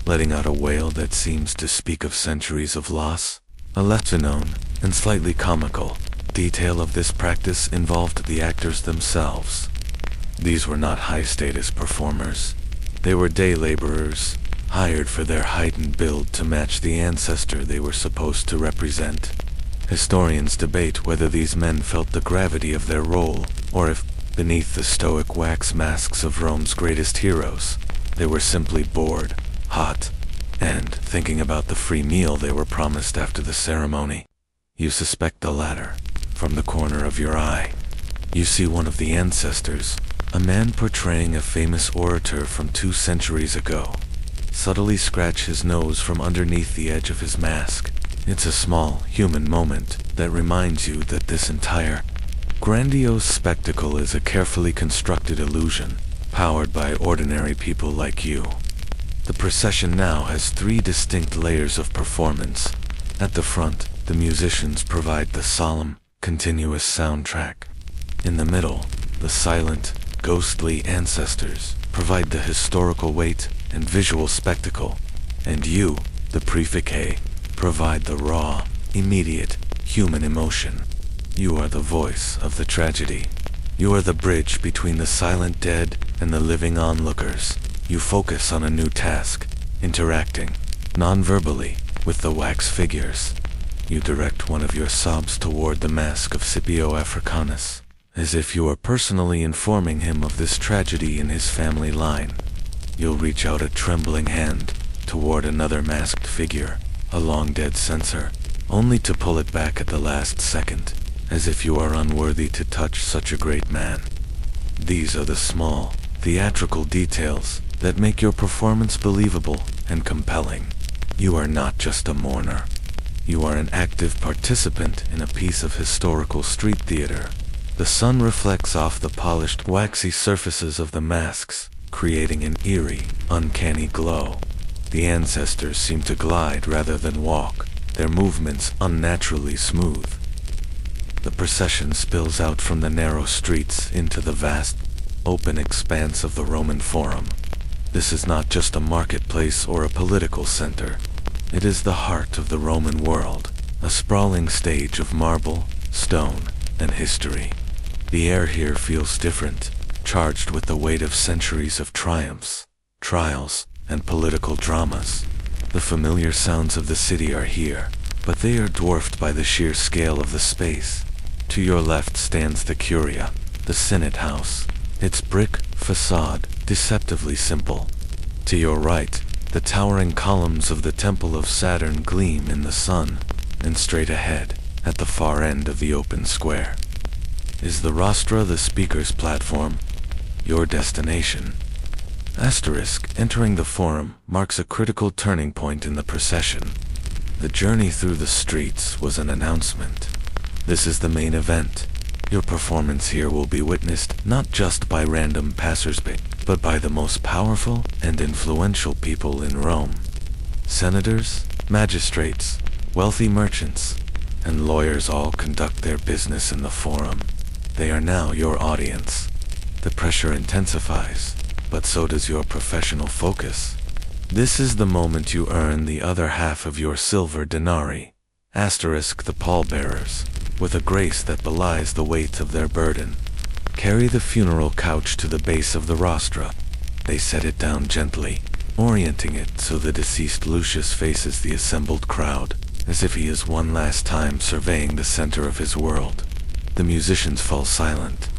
letting out a wail that seems to speak of centuries of loss. A lesser known, and slightly comical, detail of this practice involved the actors themselves. These were not high-status performers. They were day laborers, hired for their heightened build to match the ancestor they were supposed to represent. Historians debate whether these men felt the gravity of their role, or if, beneath the stoic wax masks of Rome's greatest heroes, they were simply bored, hot, and thinking about the free meal they were promised after the ceremony. You suspect the latter. From the corner of your eye, you see one of the ancestors, a man portraying a famous orator from 2 centuries ago, subtly scratch his nose from underneath the edge of his mask. It's a small, human moment that reminds you that this entire, grandiose spectacle is a carefully constructed illusion, powered by ordinary people like you. The procession now has 3 distinct layers of performance. At the front, the musicians provide the solemn, continuous soundtrack. In the middle, the silent, ghostly ancestors provide the historical weight and visual spectacle. And you, the praefica, provide the raw, immediate, human emotion. You are the voice of the tragedy. You are the bridge between the silent dead and the living onlookers. You focus on a new task, interacting, non-verbally, with the wax figures. You direct one of your sobs toward the mask of Scipio Africanus, as if you are personally informing him of this tragedy in his family line. You'll reach out a trembling hand toward another masked figure, a long-dead censor, only to pull it back at the last second, as if you are unworthy to touch such a great man. These are the small, theatrical details that make your performance believable and compelling. You are not just a mourner. You are an active participant in a piece of historical street theater. The sun reflects off the polished, waxy surfaces of the masks, creating an eerie, uncanny glow. The ancestors seem to glide rather than walk, their movements unnaturally smooth. The procession spills out from the narrow streets into the vast, open expanse of the Roman Forum. This is not just a marketplace or a political center. It is the heart of the Roman world, a sprawling stage of marble, stone, and history. The air here feels different, charged with the weight of centuries of triumphs, trials, and political dramas. The familiar sounds of the city are here, but they are dwarfed by the sheer scale of the space. To your left stands the Curia, the Senate House, its brick facade deceptively simple. To your right, the towering columns of the Temple of Saturn gleam in the sun, and straight ahead, at the far end of the open square, is the rostra, the speaker's platform, your destination. Entering the forum marks a critical turning point in the procession. The journey through the streets was an announcement. This is the main event. Your performance here will be witnessed not just by random passersby, but by the most powerful and influential people in Rome. Senators, magistrates, wealthy merchants, and lawyers all conduct their business in the forum. They are now your audience. The pressure intensifies, but so does your professional focus. This is the moment you earn the other half of your silver denarii. The pallbearers, with a grace that belies the weight of their burden, carry the funeral couch to the base of the rostra. They set it down gently, orienting it so the deceased Lucius faces the assembled crowd, as if he is one last time surveying the center of his world. The musicians fall silent.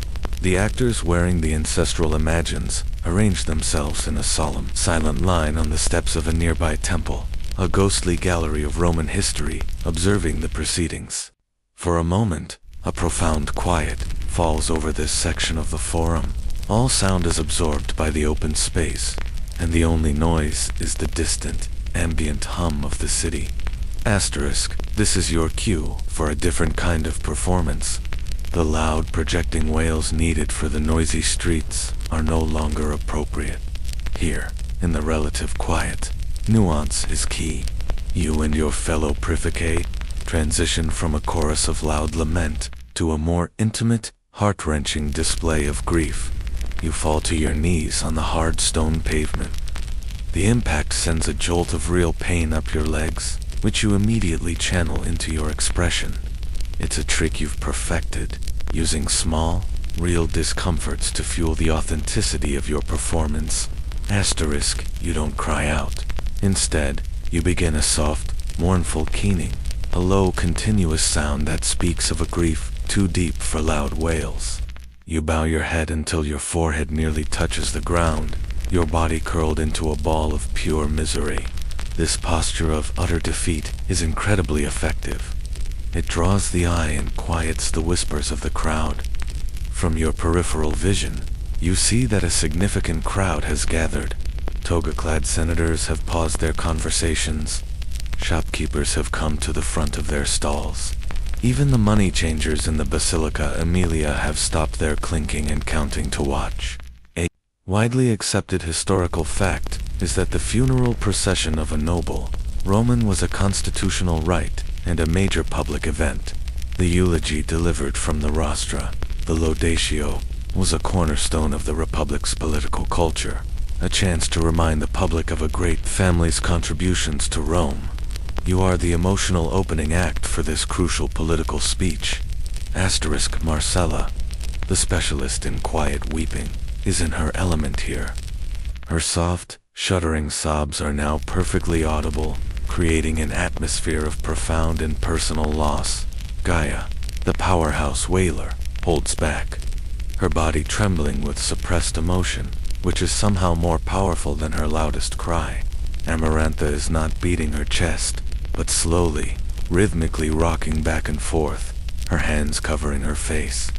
The actors wearing the ancestral imagines arrange themselves in a solemn, silent line on the steps of a nearby temple, a ghostly gallery of Roman history observing the proceedings. For a moment, a profound quiet falls over this section of the forum. All sound is absorbed by the open space, and the only noise is the distant, ambient hum of the city. This is your cue for a different kind of performance. The loud projecting wails needed for the noisy streets are no longer appropriate. Here, in the relative quiet, nuance is key. You and your fellow praeficae transition from a chorus of loud lament to a more intimate, heart-wrenching display of grief. You fall to your knees on the hard stone pavement. The impact sends a jolt of real pain up your legs, which you immediately channel into your expression. It's a trick you've perfected, using small, real discomforts to fuel the authenticity of your performance. You don't cry out. Instead, you begin a soft, mournful keening, a low, continuous sound that speaks of a grief too deep for loud wails. You bow your head until your forehead nearly touches the ground, your body curled into a ball of pure misery. This posture of utter defeat is incredibly effective. It draws the eye and quiets the whispers of the crowd. From your peripheral vision, you see that a significant crowd has gathered. Toga-clad senators have paused their conversations. Shopkeepers have come to the front of their stalls. Even the money changers in the Basilica Aemilia have stopped their clinking and counting to watch. A widely accepted historical fact is that the funeral procession of a noble Roman was a constitutional rite and a major public event. The eulogy delivered from the rostra, the laudatio, was a cornerstone of the Republic's political culture, a chance to remind the public of a great family's contributions to Rome. You are the emotional opening act for this crucial political speech. Marcella, the specialist in quiet weeping, is in her element here. Her soft, shuddering sobs are now perfectly audible, creating an atmosphere of profound and personal loss. Gaia, the powerhouse wailer, holds back, her body trembling with suppressed emotion, which is somehow more powerful than her loudest cry. Amarantha is not beating her chest, but slowly, rhythmically rocking back and forth, her hands covering her face.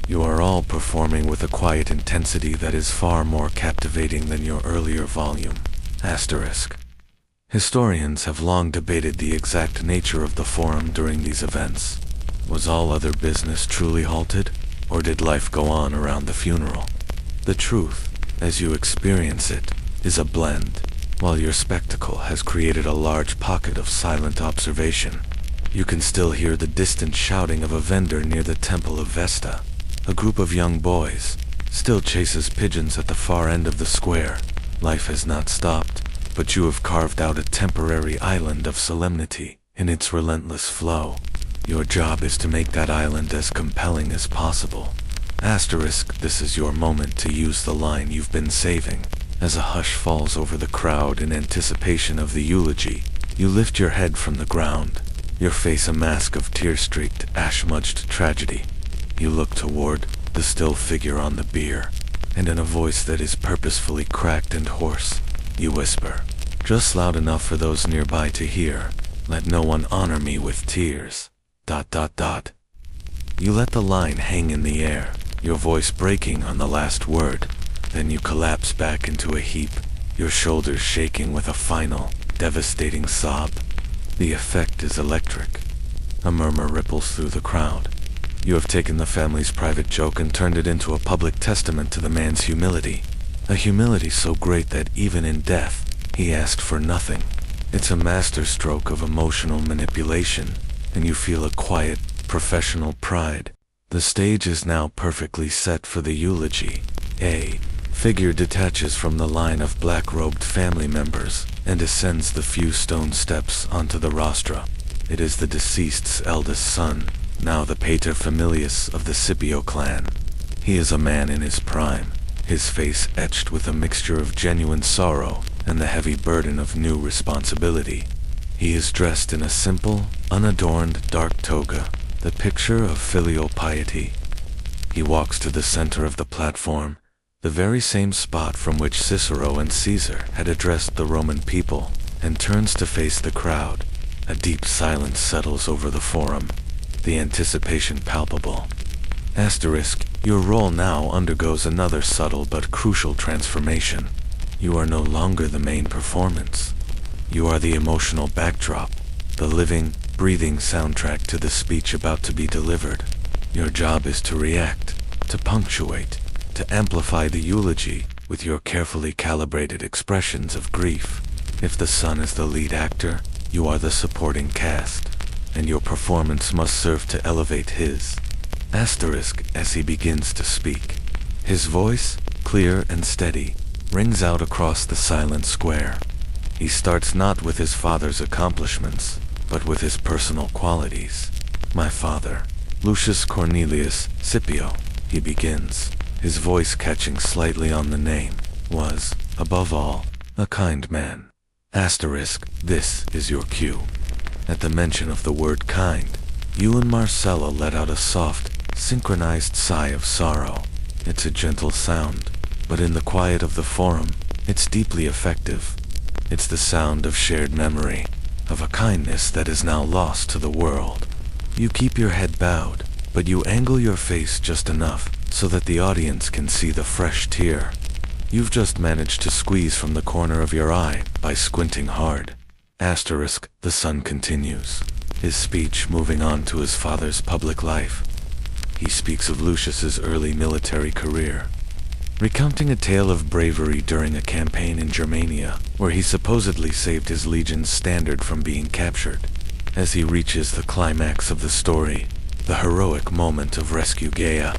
You are all performing with a quiet intensity that is far more captivating than your earlier volume. Historians have long debated the exact nature of the forum during these events. Was all other business truly halted, or did life go on around the funeral? The truth, as you experience it, is a blend. While your spectacle has created a large pocket of silent observation, you can still hear the distant shouting of a vendor near the Temple of Vesta. A group of young boys still chases pigeons at the far end of the square. Life has not stopped, but you have carved out a temporary island of solemnity in its relentless flow. Your job is to make that island as compelling as possible. Asterisk, this is your moment to use the line you've been saving. As a hush falls over the crowd in anticipation of the eulogy, you lift your head from the ground, your face a mask of tear-streaked, ash-smudged tragedy. You look toward the still figure on the bier, and in a voice that is purposefully cracked and hoarse, you whisper, just loud enough for those nearby to hear, "Let no one honor me with tears." ... You let the line hang in the air, your voice breaking on the last word. Then you collapse back into a heap, your shoulders shaking with a final, devastating sob. The effect is electric. A murmur ripples through the crowd. You have taken the family's private joke and turned it into a public testament to the man's humility. A humility so great that even in death, he asked for nothing. It's a masterstroke of emotional manipulation, and you feel a quiet, professional pride. The stage is now perfectly set for the eulogy. A figure detaches from the line of black-robed family members and ascends the few stone steps onto the rostra. It is the deceased's eldest son, now the paterfamilias of the Scipio clan. He is a man in his prime, his face etched with a mixture of genuine sorrow and the heavy burden of new responsibility. He is dressed in a simple, unadorned dark toga, the picture of filial piety. He walks to the center of the platform, the very same spot from which Cicero and Caesar had addressed the Roman people, and turns to face the crowd. A deep silence settles over the forum, the anticipation palpable. Asterisk, your role now undergoes another subtle but crucial transformation. You are no longer the main performance. You are the emotional backdrop, the living, breathing soundtrack to the speech about to be delivered. Your job is to react, to punctuate, to amplify the eulogy with your carefully calibrated expressions of grief. If the son is the lead actor, you are the supporting cast, and your performance must serve to elevate his. Asterisk as he begins to speak. His voice, clear and steady, rings out across the silent square. He starts not with his father's accomplishments, but with his personal qualities. My father, Lucius Cornelius Scipio, he begins, his voice catching slightly on the name, was, above all, a kind man. Asterisk, this is your cue. At the mention of the word kind, you and Marcella let out a soft, synchronized sigh of sorrow. It's a gentle sound, but in the quiet of the forum, it's deeply effective. It's the sound of shared memory, of a kindness that is now lost to the world. You keep your head bowed, but you angle your face just enough so that the audience can see the fresh tear you've just managed to squeeze from the corner of your eye by squinting hard. Asterisk, the son continues, his speech moving on to his father's public life. He speaks of Lucius's early military career, recounting a tale of bravery during a campaign in Germania, where he supposedly saved his legion's standard from being captured. As he reaches the climax of the story, the heroic moment of rescue Gaia,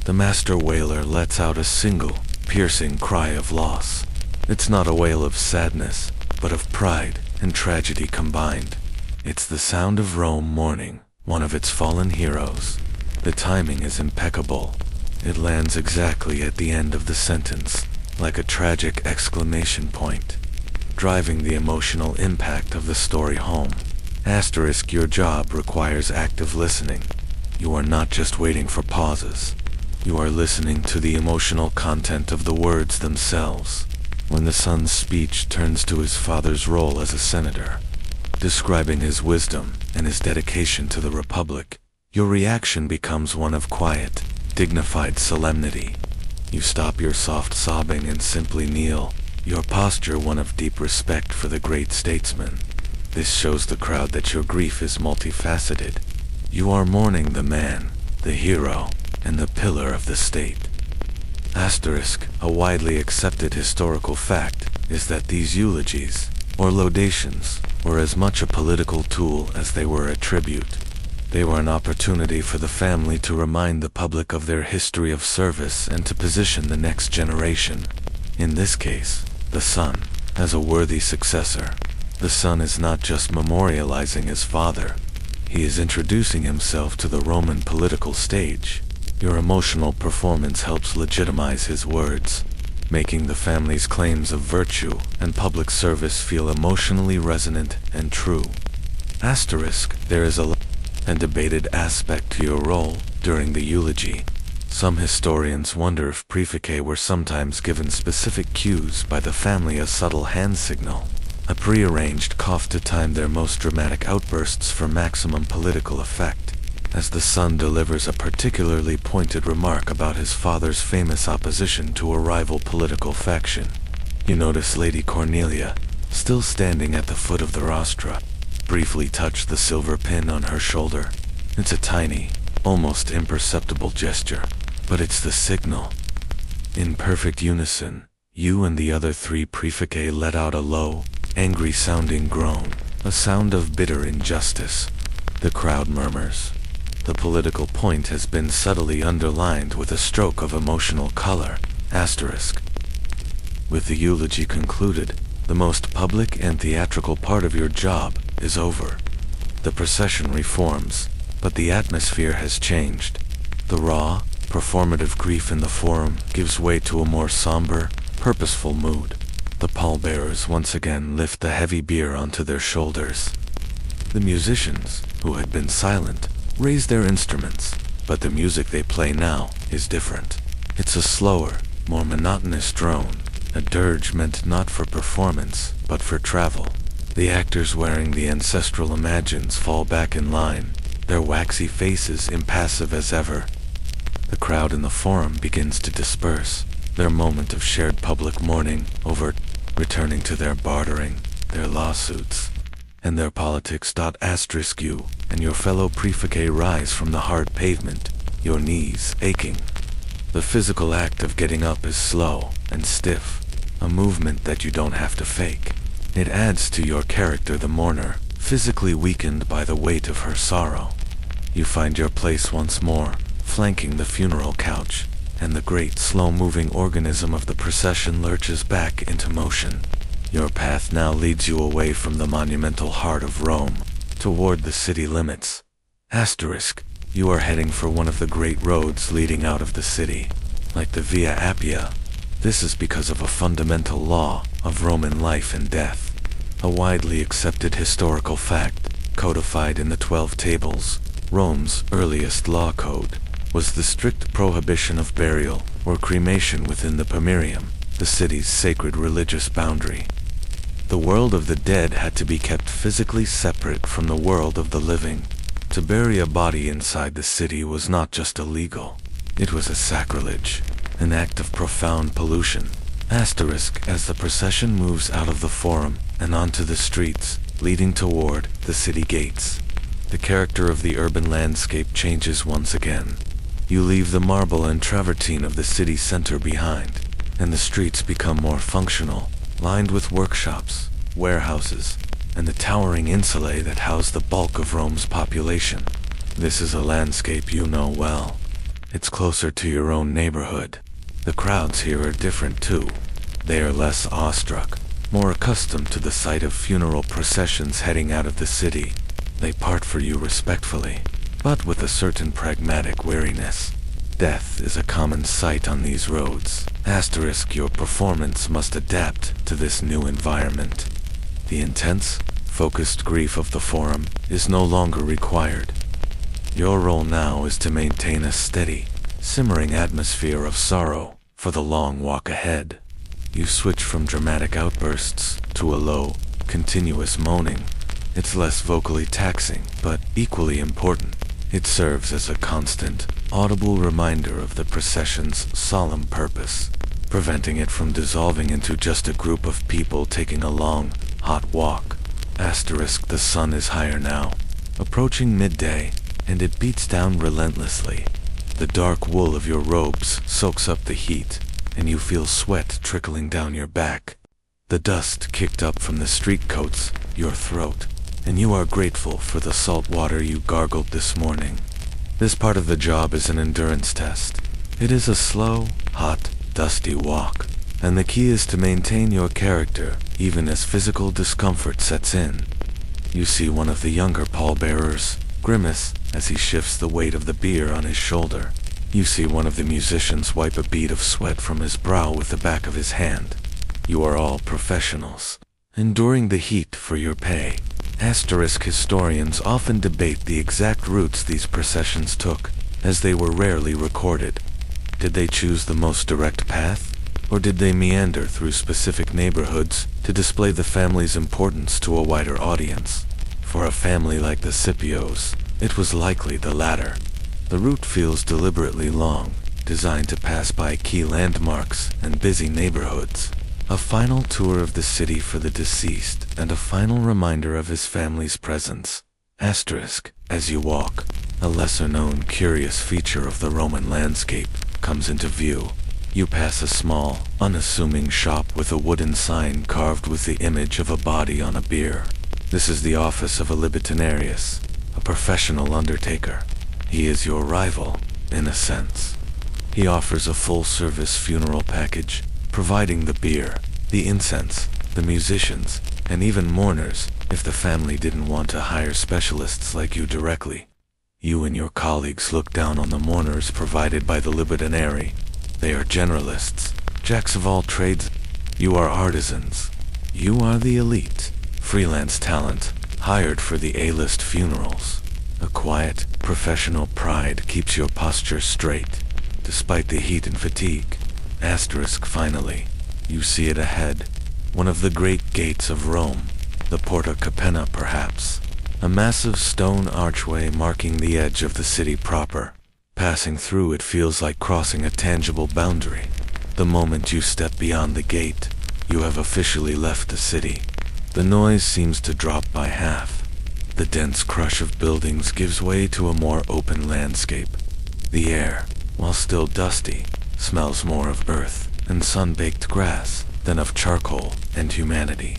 the master wailer lets out a single, piercing cry of loss. It's not a wail of sadness, but of pride and tragedy combined. It's the sound of Rome mourning one of its fallen heroes. The timing is impeccable. It lands exactly at the end of the sentence, like a tragic exclamation point, driving the emotional impact of the story home. Asterisk, your job requires active listening. You are not just waiting for pauses. You are listening to the emotional content of the words themselves. When the son's speech turns to his father's role as a senator, describing his wisdom and his dedication to the Republic, your reaction becomes one of quiet, dignified solemnity. You stop your soft sobbing and simply kneel, your posture one of deep respect for the great statesman. This shows the crowd that your grief is multifaceted. You are mourning the man, the hero, and the pillar of the state. Asterisk, a widely accepted historical fact is that these eulogies, or laudations, were as much a political tool as they were a tribute. They were an opportunity for the family to remind the public of their history of service and to position the next generation, in this case, the son, as a worthy successor. The son is not just memorializing his father, he is introducing himself to the Roman political stage. Your emotional performance helps legitimize his words, making the family's claims of virtue and public service feel emotionally resonant and true. Asterisk, there is a debated aspect to your role during the eulogy. Some historians wonder if praeficae were sometimes given specific cues by the family, a subtle hand signal, a prearranged cough to time their most dramatic outbursts for maximum political effect, as the son delivers a particularly pointed remark about his father's famous opposition to a rival political faction. You notice Lady Cornelia, still standing at the foot of the rostra, briefly touch the silver pin on her shoulder. It's a tiny, almost imperceptible gesture, but it's the signal. In perfect unison, you and the other three praeficae let out a low, angry-sounding groan, a sound of bitter injustice. The crowd murmurs. The political point has been subtly underlined with a stroke of emotional color. Asterisk. With the eulogy concluded, the most public and theatrical part of your job is over. The procession reforms, but the atmosphere has changed. The raw, performative grief in the forum gives way to a more somber, purposeful mood. The pallbearers once again lift the heavy bier onto their shoulders. The musicians, who had been silent, raise their instruments, but the music they play now is different. It's a slower, more monotonous drone, a dirge meant not for performance, but for travel. The actors wearing the ancestral imagines fall back in line, their waxy faces impassive as ever. The crowd in the forum begins to disperse, their moment of shared public mourning over, returning to their bartering, their lawsuits, and their politics. Asterisk, you and your fellow praeficae rise from the hard pavement, your knees aching. The physical act of getting up is slow and stiff, a movement that you don't have to fake. It adds to your character, the mourner, physically weakened by the weight of her sorrow. You find your place once more, flanking the funeral couch, and the great slow-moving organism of the procession lurches back into motion. Your path now leads you away from the monumental heart of Rome, toward the city limits. Asterisk, you are heading for one of the great roads leading out of the city, like the Via Appia. This is because of a fundamental law of Roman life and death, a widely accepted historical fact, codified in the 12 Tables. Rome's earliest law code was the strict prohibition of burial or cremation within the pomerium, the city's sacred religious boundary. The world of the dead had to be kept physically separate from the world of the living. To bury a body inside the city was not just illegal, it was a sacrilege, an act of profound pollution. Asterisk, as the procession moves out of the forum and onto the streets, leading toward the city gates, the character of the urban landscape changes once again. You leave the marble and travertine of the city center behind, and the streets become more functional, lined with workshops, warehouses, and the towering insulae that house the bulk of Rome's population. This is a landscape you know well. It's closer to your own neighborhood. The crowds here are different too. They are less awestruck, more accustomed to the sight of funeral processions heading out of the city. They part for you respectfully, but with a certain pragmatic wariness. Death is a common sight on these roads. Asterisk, your performance must adapt to this new environment. The intense, focused grief of the forum is no longer required. Your role now is to maintain a steady, simmering atmosphere of sorrow for the long walk ahead. You switch from dramatic outbursts to a low, continuous moaning. It's less vocally taxing, but equally important. It serves as a constant, audible reminder of the procession's solemn purpose. preventing it from dissolving into just a group of people taking a long, hot walk. The sun is higher now, approaching midday, and it beats down relentlessly. The dark wool of your robes soaks up the heat, and you feel sweat trickling down your back. The dust kicked up from the street coats your throat, and you are grateful for the salt water you gargled this morning. This part of the job is an endurance test. It is a slow, hot, dusty walk, and the key is to maintain your character even as physical discomfort sets in. You see one of the younger pallbearers grimace as he shifts the weight of the beer on his shoulder. You see one of the musicians wipe a bead of sweat from his brow with the back of his hand. You are all professionals, enduring the heat for your pay. Historians often debate the exact routes these processions took, as they were rarely recorded. Did they choose the most direct path, or did they meander through specific neighborhoods to display the family's importance to a wider audience? For a family like the Scipios, it was likely the latter. The route feels deliberately long, designed to pass by key landmarks and busy neighborhoods. A final tour of the city for the deceased and a final reminder of his family's presence. As you walk, a lesser-known curious feature of the Roman landscape comes into view. You pass a small, unassuming shop with a wooden sign carved with the image of a body on a bier. This is the office of a libitinarius, a professional undertaker. He is your rival, in a sense. He offers a full-service funeral package, providing the beer, the incense, the musicians, and even mourners if the family didn't want to hire specialists like you directly. You and your colleagues look down on the mourners provided by the libitinary. They are generalists, jacks of all trades. You are artisans. You are the elite, freelance talent, hired for the A-list funerals. A quiet, professional pride keeps your posture straight, despite the heat and fatigue. Finally, you see it ahead, one of the great gates of Rome, the Porta Capena perhaps, a massive stone archway marking the edge of the city proper. Passing through it feels like crossing a tangible boundary. The moment you step beyond the gate, you have officially left the city. The noise seems to drop by half. The dense crush of buildings gives way to a more open landscape. The air, while still dusty, smells more of earth and sun-baked grass than of charcoal and humanity.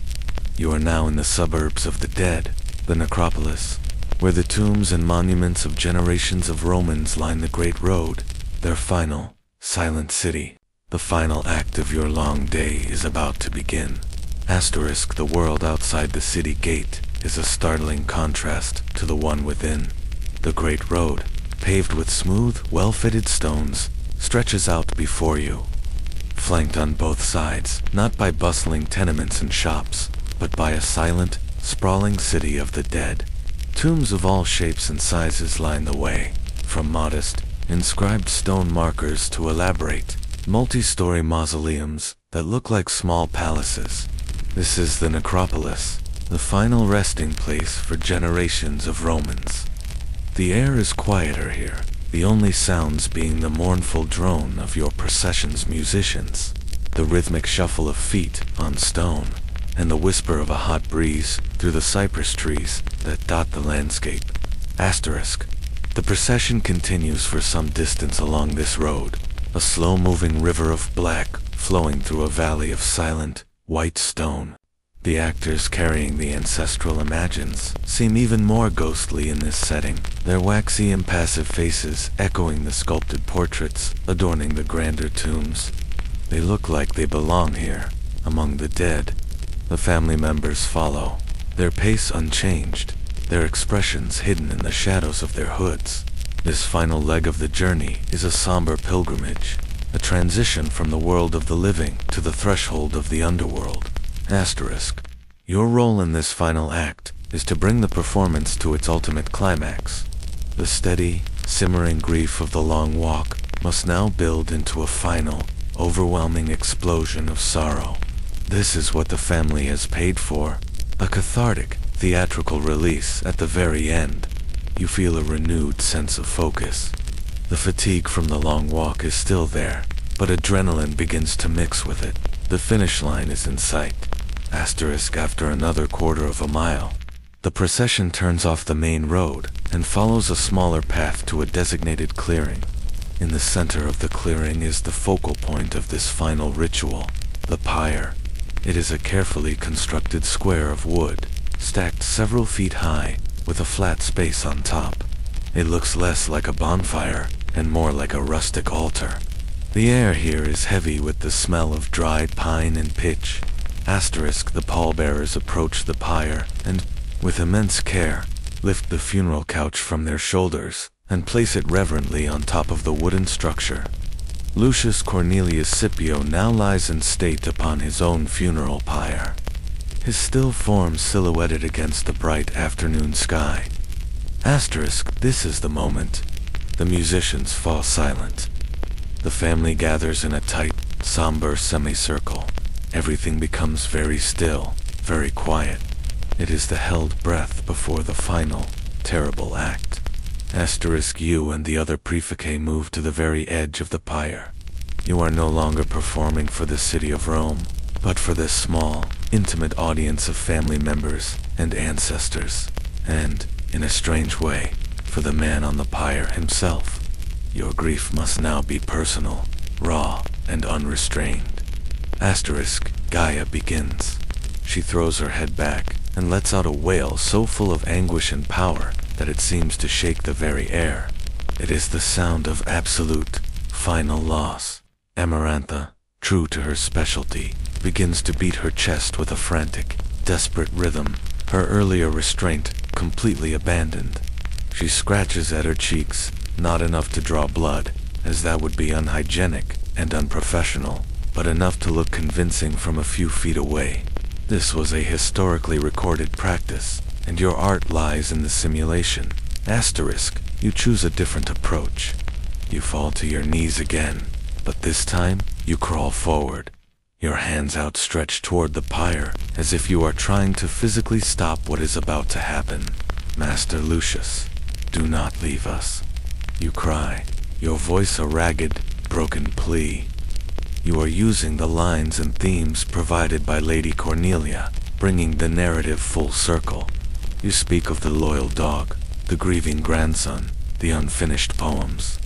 You are now in the suburbs of the dead, the necropolis, where the tombs and monuments of generations of Romans line the great road, their final, silent city. The final act of your long day is about to begin. The world outside the city gate is a startling contrast to the one within. The great road, paved with smooth, well-fitted stones, stretches out before you, flanked on both sides, not by bustling tenements and shops, but by a silent, sprawling city of the dead. Tombs of all shapes and sizes line the way, from modest, inscribed stone markers to elaborate, multi-story mausoleums that look like small palaces. This is the necropolis, the final resting place for generations of Romans. The air is quieter here, the only sounds being the mournful drone of your procession's musicians, the rhythmic shuffle of feet on stone, and the whisper of a hot breeze through the cypress trees that dot the landscape. The procession continues for some distance along this road, a slow-moving river of black flowing through a valley of silent, white stone. The actors carrying the ancestral imagines seem even more ghostly in this setting, their waxy, impassive faces echoing the sculpted portraits adorning the grander tombs. They look like they belong here, among the dead. The family members follow, their pace unchanged, their expressions hidden in the shadows of their hoods. This final leg of the journey is a somber pilgrimage, a transition from the world of the living to the threshold of the underworld. Your role in this final act is to bring the performance to its ultimate climax. The steady, simmering grief of the long walk must now build into a final, overwhelming explosion of sorrow. This is what the family has paid for, a cathartic, theatrical release at the very end. You feel a renewed sense of focus. The fatigue from the long walk is still there, but adrenaline begins to mix with it. The finish line is in sight. After another quarter of a mile, the procession turns off the main road and follows a smaller path to a designated clearing. In the center of the clearing is the focal point of this final ritual, the pyre. It is a carefully constructed square of wood, stacked several feet high, with a flat space on top. It looks less like a bonfire and more like a rustic altar. The air here is heavy with the smell of dried pine and pitch. The pallbearers approach the pyre and, with immense care, lift the funeral couch from their shoulders and place it reverently on top of the wooden structure. Lucius Cornelius Scipio now lies in state upon his own funeral pyre, his still form silhouetted against the bright afternoon sky. This is the moment. The musicians fall silent. The family gathers in a tight, somber semicircle. Everything becomes very still, very quiet. It is the held breath before the final, terrible act. You and the other praeficae move to the very edge of the pyre. You are no longer performing for the city of Rome, but for this small, intimate audience of family members and ancestors, and, in a strange way, for the man on the pyre himself. Your grief must now be personal, raw, and unrestrained. Gaia begins. She throws her head back and lets out a wail so full of anguish and power that it seems to shake the very air. It is the sound of absolute, final loss. Amarantha, true to her specialty, begins to beat her chest with a frantic, desperate rhythm, her earlier restraint completely abandoned. She scratches at her cheeks, not enough to draw blood, as that would be unhygienic and unprofessional, but enough to look convincing from a few feet away. This was a historically recorded practice, and your art lies in the simulation. You choose a different approach. You fall to your knees again, but this time you crawl forward, your hands outstretched toward the pyre, as if you are trying to physically stop what is about to happen. Master Lucius, do not leave us. You cry, your voice a ragged, broken plea. You are using the lines and themes provided by Lady Cornelia, bringing the narrative full circle. You speak of the loyal dog, the grieving grandson, the unfinished poems.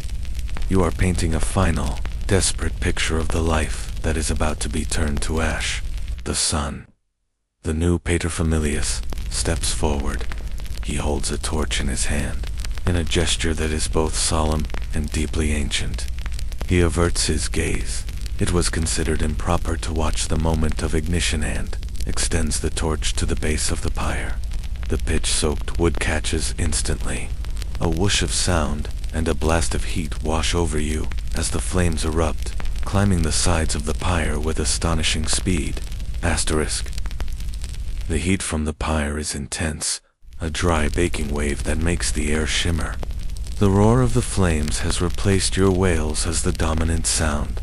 You are painting a final, desperate picture of the life that is about to be turned to ash. The son, the new paterfamilias, steps forward. He holds a torch in his hand, in a gesture that is both solemn and deeply ancient. He averts his gaze. It was considered improper to watch the moment of ignition and extends the torch to the base of the pyre. The pitch-soaked wood catches instantly. A whoosh of sound and a blast of heat wash over you as the flames erupt, climbing the sides of the pyre with astonishing speed. The heat from the pyre is intense, a dry baking wave that makes the air shimmer. The roar of the flames has replaced your wails as the dominant sound,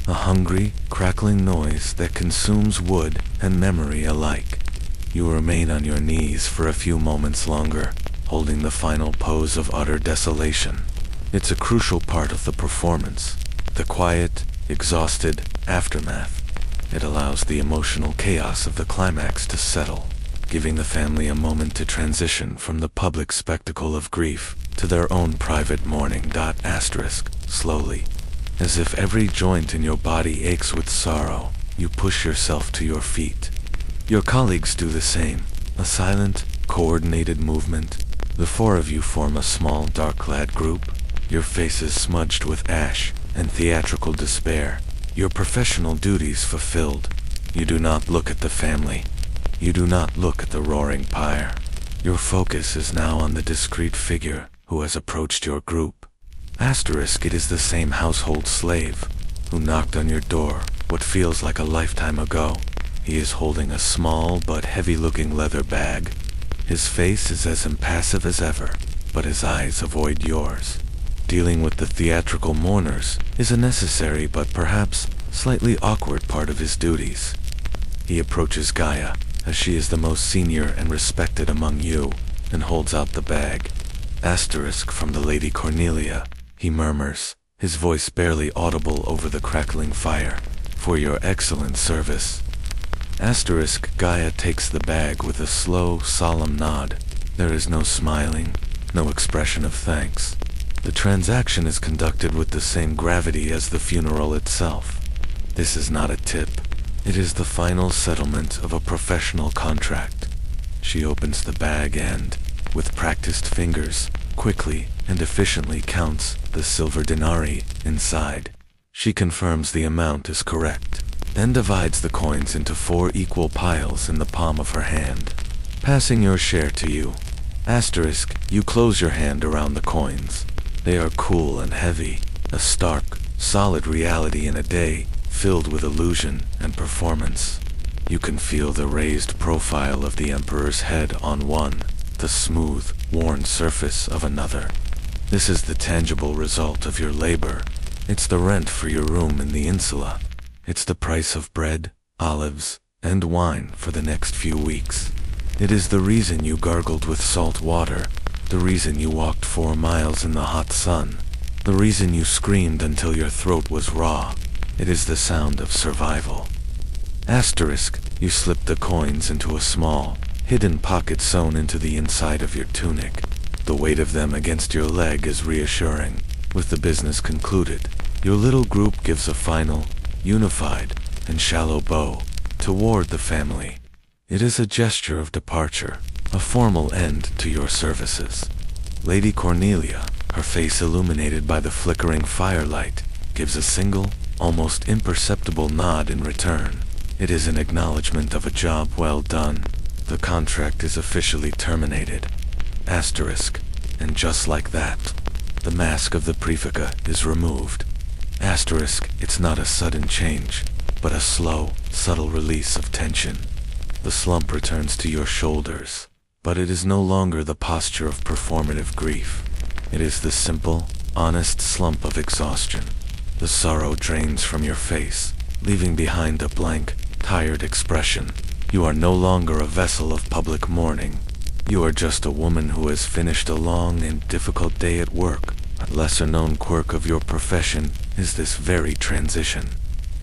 a hungry, crackling noise that consumes wood and memory alike. You remain on your knees for a few moments longer, holding the final pose of utter desolation. It's a crucial part of the performance, the quiet, exhausted aftermath. It allows the emotional chaos of the climax to settle, giving the family a moment to transition from the public spectacle of grief to their own private mourning. Slowly, as if every joint in your body aches with sorrow, you push yourself to your feet. Your colleagues do the same, a silent, coordinated movement. The four of you form a small, dark-clad group, your faces smudged with ash and theatrical despair, your professional duties fulfilled. You do not look at the family. You do not look at the roaring pyre. Your focus is now on the discreet figure who has approached your group. It is the same household slave who knocked on your door what feels like a lifetime ago. He is holding a small but heavy-looking leather bag. His face is as impassive as ever, but his eyes avoid yours. Dealing with the theatrical mourners is a necessary but perhaps slightly awkward part of his duties. He approaches Gaia, as she is the most senior and respected among you, and holds out the bag. From the Lady Cornelia, he murmurs, his voice barely audible over the crackling fire. "For your excellent service." Gaia takes the bag with a slow, solemn nod. There is no smiling, no expression of thanks. The transaction is conducted with the same gravity as the funeral itself. This is not a tip. It is the final settlement of a professional contract. She opens the bag and, with practiced fingers, quickly and efficiently counts the silver denarii inside. She confirms the amount is correct, then divides the coins into 4 equal piles in the palm of her hand, passing your share to you. You close your hand around the coins. They are cool and heavy, a stark, solid reality in a day filled with illusion and performance. You can feel the raised profile of the Emperor's head on one, the smooth, worn surface of another. This is the tangible result of your labor. It's the rent for your room in the insula. It's the price of bread, olives, and wine for the next few weeks. It is the reason you gargled with salt water, the reason you walked 4 miles in the hot sun, the reason you screamed until your throat was raw. It is the sound of survival. You slip the coins into a small, hidden pocket sewn into the inside of your tunic. The weight of them against your leg is reassuring. With the business concluded, your little group gives a final, unified, and shallow bow toward the family. It is a gesture of departure, a formal end to your services. Lady Cornelia, her face illuminated by the flickering firelight, gives a single, almost imperceptible nod in return. It is an acknowledgement of a job well done. The contract is officially terminated. And just like that, the mask of the praefica is removed. It's not a sudden change, but a slow, subtle release of tension. The slump returns to your shoulders, but it is no longer the posture of performative grief. It is the simple, honest slump of exhaustion. The sorrow drains from your face, leaving behind a blank, tired expression. You are no longer a vessel of public mourning. You are just a woman who has finished a long and difficult day at work. A lesser-known quirk of your profession is this very transition.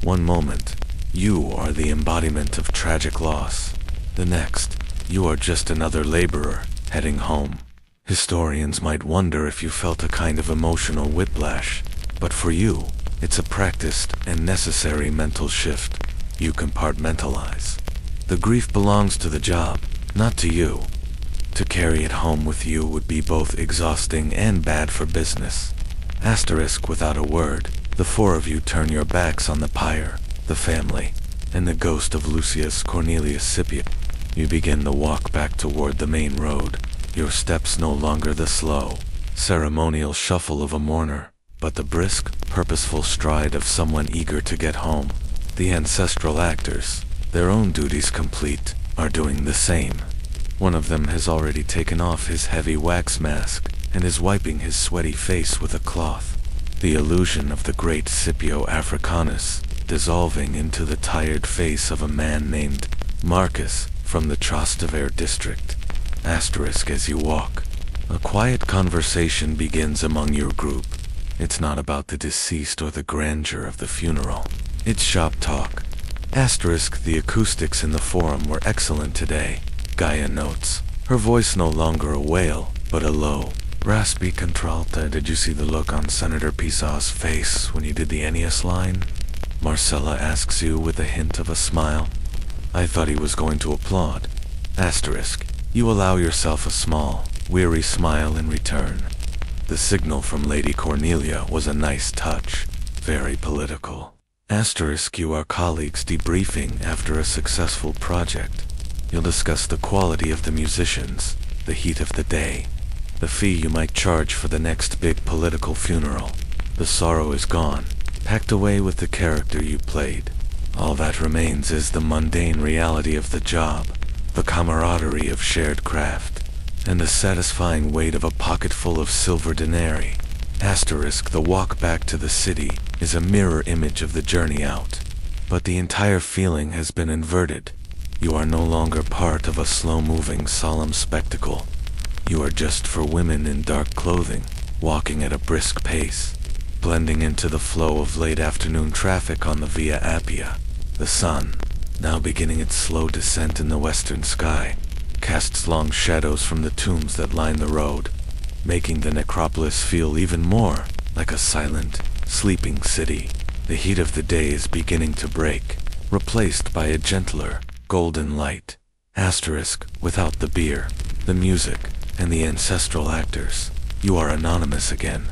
One moment, you are the embodiment of tragic loss. The next, you are just another laborer, heading home. Historians might wonder if you felt a kind of emotional whiplash, but for you, it's a practiced and necessary mental shift. You compartmentalize. The grief belongs to the job, not to you. To carry it home with you would be both exhausting and bad for business. Without a word, the 4 of you turn your backs on the pyre, the family, and the ghost of Lucius Cornelius Scipio. You begin the walk back toward the main road, your steps no longer the slow, ceremonial shuffle of a mourner, but the brisk, purposeful stride of someone eager to get home. The ancestral actors, their own duties complete, are doing the same. One of them has already taken off his heavy wax mask and is wiping his sweaty face with a cloth. The illusion of the great Scipio Africanus dissolving into the tired face of a man named Marcus from the Trastevere district. As you walk, a quiet conversation begins among your group. It's not about the deceased or the grandeur of the funeral. It's shop talk. The acoustics in the forum were excellent today, Gaia notes. Her voice no longer a wail, but a low, raspy contralto. Did you see the look on Senator Pisah's face when you did the Ennius line? Marcella asks you with a hint of a smile. I thought he was going to applaud. You allow yourself a small, weary smile in return. The signal from Lady Cornelia was a nice touch, very political. You are colleagues debriefing after a successful project. You'll discuss the quality of the musicians, the heat of the day, the fee you might charge for the next big political funeral. The sorrow is gone, packed away with the character you played. All that remains is the mundane reality of the job, the camaraderie of shared craft, and the satisfying weight of a pocket full of silver denarii. The walk back to the city is a mirror image of the journey out, but the entire feeling has been inverted. You are no longer part of a slow-moving, solemn spectacle. You are just for women in dark clothing, walking at a brisk pace, blending into the flow of late afternoon traffic on the Via Appia. The sun, now beginning its slow descent in the western sky, casts long shadows from the tombs that line the road, making the necropolis feel even more like a silent, sleeping city. The heat of the day is beginning to break, replaced by a gentler, golden light. Asterisk, without the beer, the music, and the ancestral actors, you are anonymous again.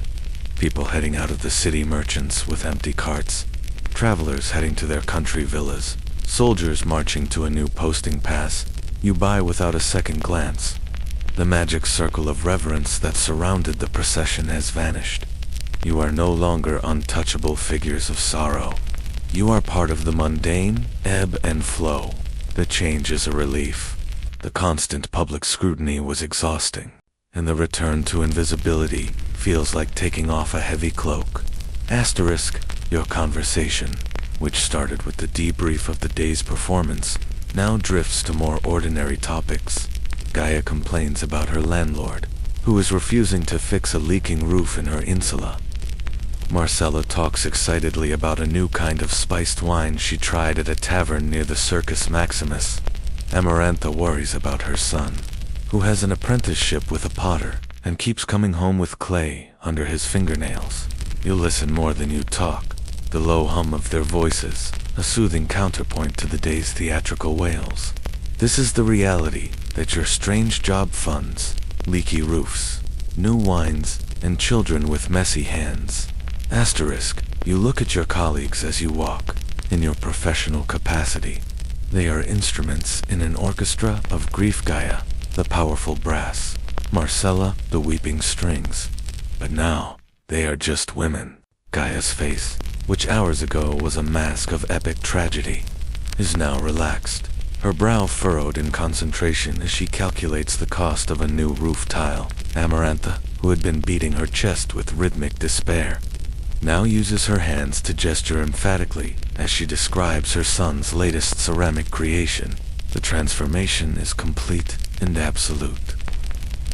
People heading out of the city, merchants with empty carts, travelers heading to their country villas, soldiers marching to a new posting pass, you buy without a second glance. The magic circle of reverence that surrounded the procession has vanished. You are no longer untouchable figures of sorrow. You are part of the mundane, ebb and flow. The change is a relief. The constant public scrutiny was exhausting, and the return to invisibility feels like taking off a heavy cloak. Asterisk, your conversation, which started with the debrief of the day's performance, now drifts to more ordinary topics. Gaia complains about her landlord, who is refusing to fix a leaking roof in her insula. Marcella talks excitedly about a new kind of spiced wine she tried at a tavern near the Circus Maximus. Amarantha worries about her son, who has an apprenticeship with a potter and keeps coming home with clay under his fingernails. You listen more than you talk, the low hum of their voices, a soothing counterpoint to the day's theatrical wails. This is the reality that your strange job funds, leaky roofs, new wines, and children with messy hands. Asterisk, you look at your colleagues as you walk, in your professional capacity. They are instruments in an orchestra of grief. Gaia, the powerful brass, Marcella, the weeping strings. But now, they are just women. Gaia's face, which hours ago was a mask of epic tragedy, is now relaxed, her brow furrowed in concentration as she calculates the cost of a new roof tile. Amarantha, who had been beating her chest with rhythmic despair, now uses her hands to gesture emphatically as she describes her son's latest ceramic creation. The transformation is complete and absolute.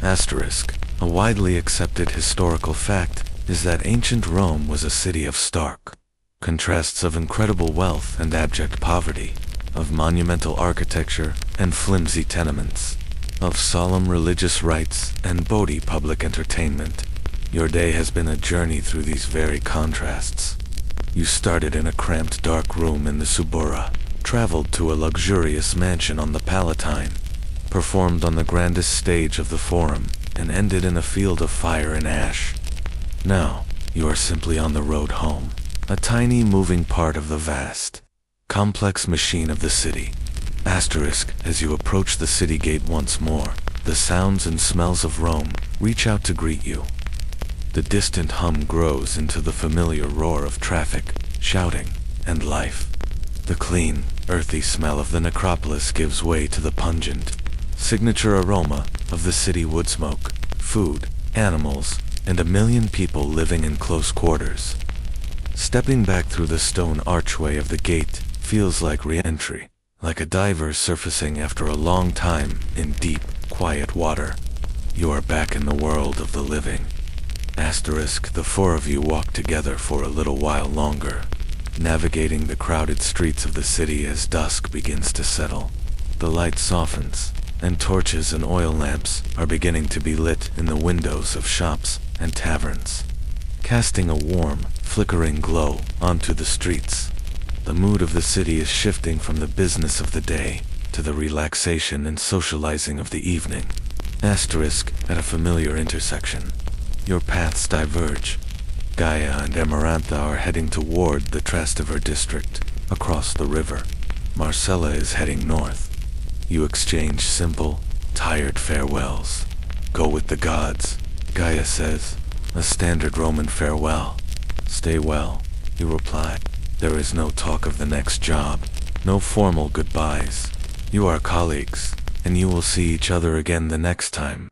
Asterisk, a widely accepted historical fact is that ancient Rome was a city of stark contrasts, of incredible wealth and abject poverty, of monumental architecture and flimsy tenements, of solemn religious rites and bawdy public entertainment. Your day has been a journey through these very contrasts. You started in a cramped dark room in the Subura, traveled to a luxurious mansion on the Palatine, performed on the grandest stage of the Forum, and ended in a field of fire and ash. Now, you are simply on the road home, a tiny moving part of the vast, complex machine of the city. Asterisk, as you approach the city gate once more, the sounds and smells of Rome reach out to greet you. The distant hum grows into the familiar roar of traffic, shouting, and life. The clean, earthy smell of the necropolis gives way to the pungent, signature aroma of the city wood smoke, food, animals, and a million people living in close quarters. Stepping back through the stone archway of the gate feels like re-entry, like a diver surfacing after a long time in deep, quiet water. You are back in the world of the living. Asterisk, the four of you walk together for a little while longer, navigating the crowded streets of the city as dusk begins to settle. The light softens, and torches and oil lamps are beginning to be lit in the windows of shops and taverns, casting a warm, flickering glow onto the streets. The mood of the city is shifting from the business of the day to the relaxation and socializing of the evening. Asterisk, at a familiar intersection, your paths diverge. Gaia and Amarantha are heading toward the Trastevere district, across the river. Marcella is heading north. You exchange simple, tired farewells. Go with the gods, Gaia says, a standard Roman farewell. Stay well, you reply. There is no talk of the next job, no formal goodbyes. You are colleagues, and you will see each other again the next time.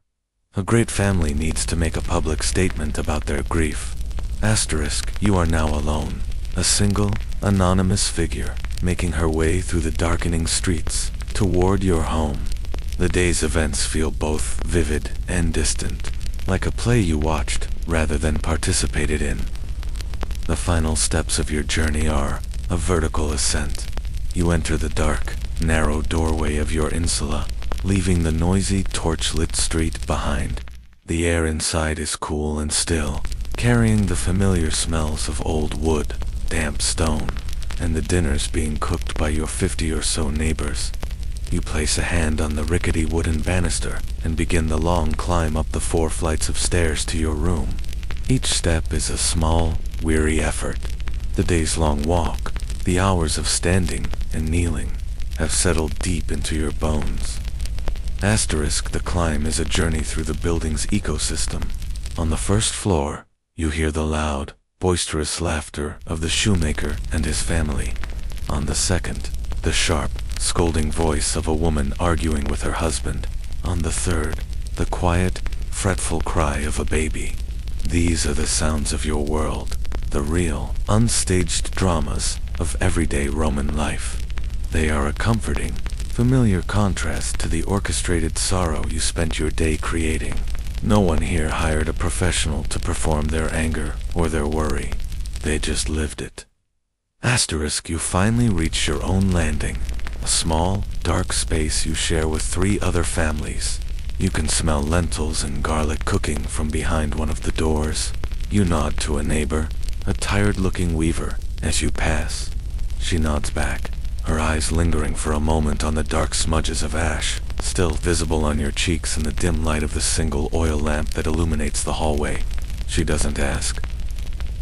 A great family needs to make a public statement about their grief. Asterisk, you are now alone, a single, anonymous figure, making her way through the darkening streets toward your home. The day's events feel both vivid and distant, like a play you watched rather than participated in. The final steps of your journey are a vertical ascent. You enter the dark, narrow doorway of your insula, leaving the noisy, torch-lit street behind. The air inside is cool and still, carrying the familiar smells of old wood, damp stone, and the dinners being cooked by your 50 or so neighbors. You place a hand on the rickety wooden banister and begin the long climb up the 4 flights of stairs to your room. Each step is a small, weary effort. The days-long walk, the hours of standing and kneeling, have settled deep into your bones. The climb is a journey through the building's ecosystem. On the first floor, you hear the loud, boisterous laughter of the shoemaker and his family. On the second, the sharp, scolding voice of a woman arguing with her husband. On the third, the quiet, fretful cry of a baby. These are the sounds of your world, the real, unstaged dramas of everyday Roman life. They are a comforting, familiar contrast to the orchestrated sorrow you spent your day creating. No one here hired a professional to perform their anger or their worry. They just lived it. You finally reach your own landing, a small, dark space you share with 3 other families. You can smell lentils and garlic cooking from behind one of the doors. You nod to a neighbor, a tired-looking weaver, as you pass. She nods back, her eyes lingering for a moment on the dark smudges of ash, still visible on your cheeks in the dim light of the single oil lamp that illuminates the hallway. She doesn't ask.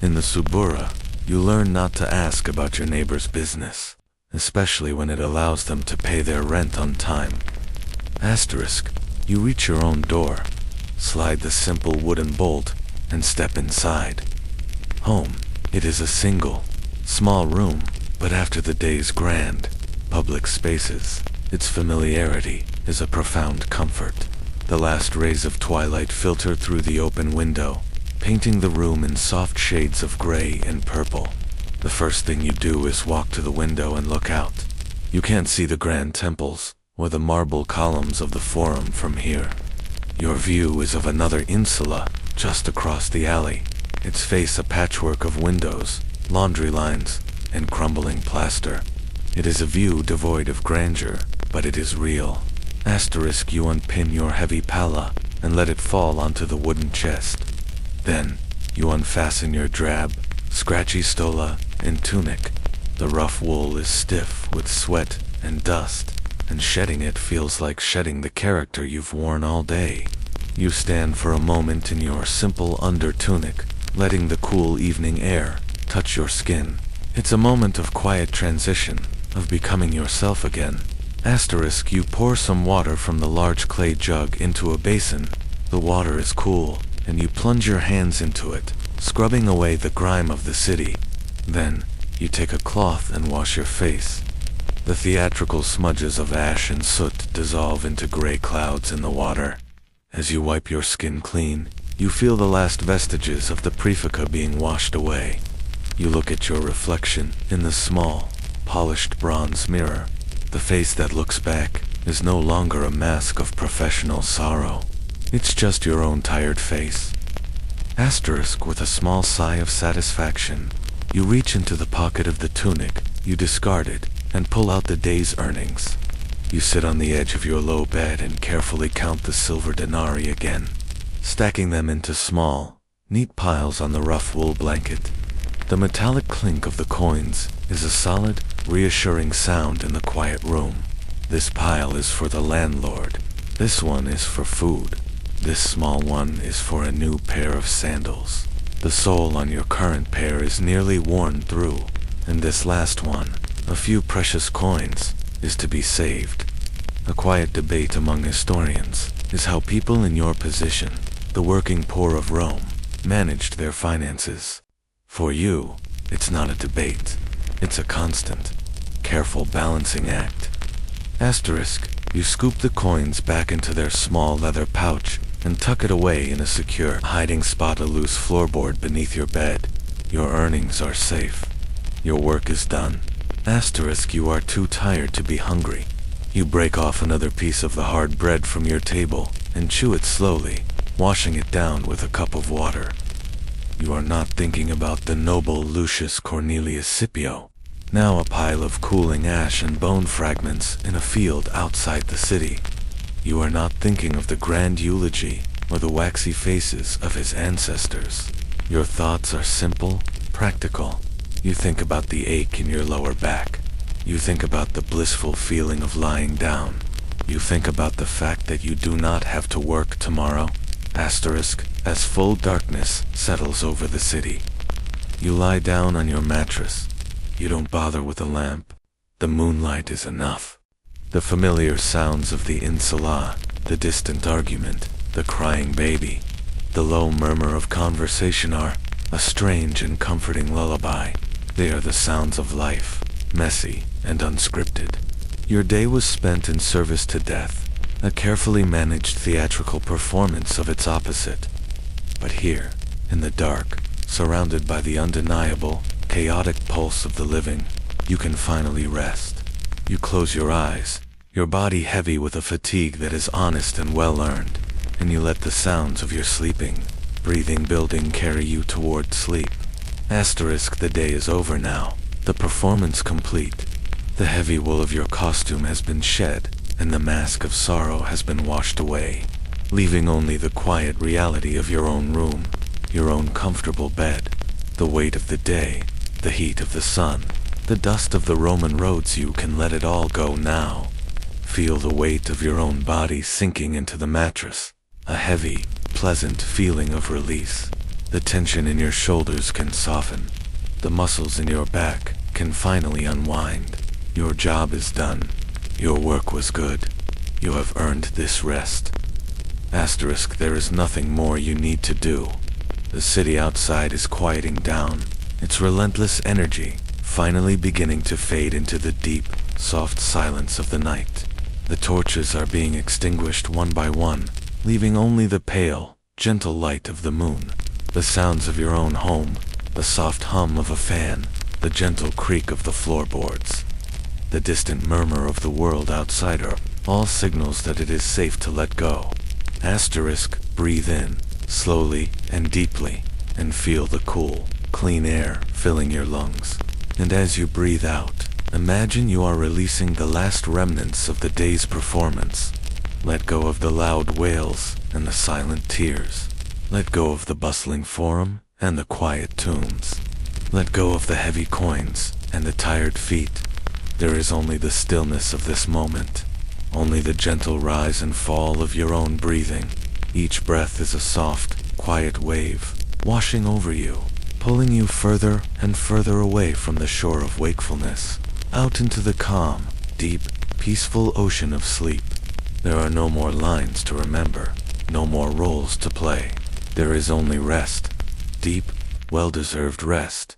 In the Subura, you learn not to ask about your neighbor's business, especially when it allows them to pay their rent on time. You reach your own door, slide the simple wooden bolt, and step inside. Home. It is a single, small room, but after the day's grand, public spaces, its familiarity is a profound comfort. The last rays of twilight filter through the open window, painting the room in soft shades of gray and purple. The first thing you do is walk to the window and look out. You can't see the grand temples or the marble columns of the Forum from here. Your view is of another insula just across the alley, its face a patchwork of windows, laundry lines, and crumbling plaster. It is a view devoid of grandeur, but it is real. You unpin your heavy palla and let it fall onto the wooden chest. Then, you unfasten your drab, scratchy stola and tunic. The rough wool is stiff with sweat and dust, and shedding it feels like shedding the character you've worn all day. You stand for a moment in your simple under-tunic, letting the cool evening air touch your skin. It's a moment of quiet transition, of becoming yourself again. You pour some water from the large clay jug into a basin. The water is cool, and you plunge your hands into it, scrubbing away the grime of the city. Then, you take a cloth and wash your face. The theatrical smudges of ash and soot dissolve into gray clouds in the water. As you wipe your skin clean, you feel the last vestiges of the praefica being washed away. You look at your reflection in the small, polished bronze mirror. The face that looks back is no longer a mask of professional sorrow. It's just your own tired face. With a small sigh of satisfaction, you reach into the pocket of the tunic you discarded and pull out the day's earnings. You sit on the edge of your low bed and carefully count the silver denarii again, stacking them into small, neat piles on the rough wool blanket. The metallic clink of the coins is a solid, reassuring sound in the quiet room. This pile is for the landlord. This one is for food. This small one is for a new pair of sandals. The sole on your current pair is nearly worn through, and this last one, a few precious coins, is to be saved. A quiet debate among historians is how people in your position, the working poor of Rome, managed their finances. For you, it's not a debate. It's a constant, careful balancing act. You scoop the coins back into their small leather pouch and tuck it away in a secure hiding spot, a loose floorboard beneath your bed. Your earnings are safe. Your work is done. You are too tired to be hungry. You break off another piece of the hard bread from your table and chew it slowly, washing it down with a cup of water. You are not thinking about the noble Lucius Cornelius Scipio, now a pile of cooling ash and bone fragments in a field outside the city. You are not thinking of the grand eulogy or the waxy faces of his ancestors. Your thoughts are simple, practical. You think about the ache in your lower back. You think about the blissful feeling of lying down. You think about the fact that you do not have to work tomorrow. As full darkness settles over the city. You lie down on your mattress. You don't bother with a lamp. The moonlight is enough. The familiar sounds of the insula, the distant argument, the crying baby, the low murmur of conversation are a strange and comforting lullaby. They are the sounds of life, messy and unscripted. Your day was spent in service to death, a carefully managed theatrical performance of its opposite. But here, in the dark, surrounded by the undeniable, chaotic pulse of the living, you can finally rest. You close your eyes, your body heavy with a fatigue that is honest and well-earned, and you let the sounds of your sleeping, breathing building carry you toward sleep. The day is over now, the performance complete. The heavy wool of your costume has been shed, and the mask of sorrow has been washed away, leaving only the quiet reality of your own room, your own comfortable bed, the weight of the day, the heat of the sun, the dust of the Roman roads. You can let it all go now. Feel the weight of your own body sinking into the mattress, a heavy, pleasant feeling of release. The tension in your shoulders can soften. The muscles in your back can finally unwind. Your job is done. Your work was good. You have earned this rest. There is nothing more you need to do. The city outside is quieting down, its relentless energy finally beginning to fade into the deep, soft silence of the night. The torches are being extinguished one by one, leaving only the pale, gentle light of the moon. The sounds of your own home, the soft hum of a fan, the gentle creak of the floorboards, the distant murmur of the world outside are all signals that it is safe to let go. Breathe in, slowly and deeply, and feel the cool, clean air filling your lungs. And as you breathe out, imagine you are releasing the last remnants of the day's performance. Let go of the loud wails and the silent tears. Let go of the bustling forum and the quiet tombs. Let go of the heavy coins and the tired feet. There is only the stillness of this moment, only the gentle rise and fall of your own breathing. Each breath is a soft, quiet wave, washing over you, pulling you further and further away from the shore of wakefulness, out into the calm, deep, peaceful ocean of sleep. There are no more lines to remember, no more roles to play. There is only rest, deep, well-deserved rest.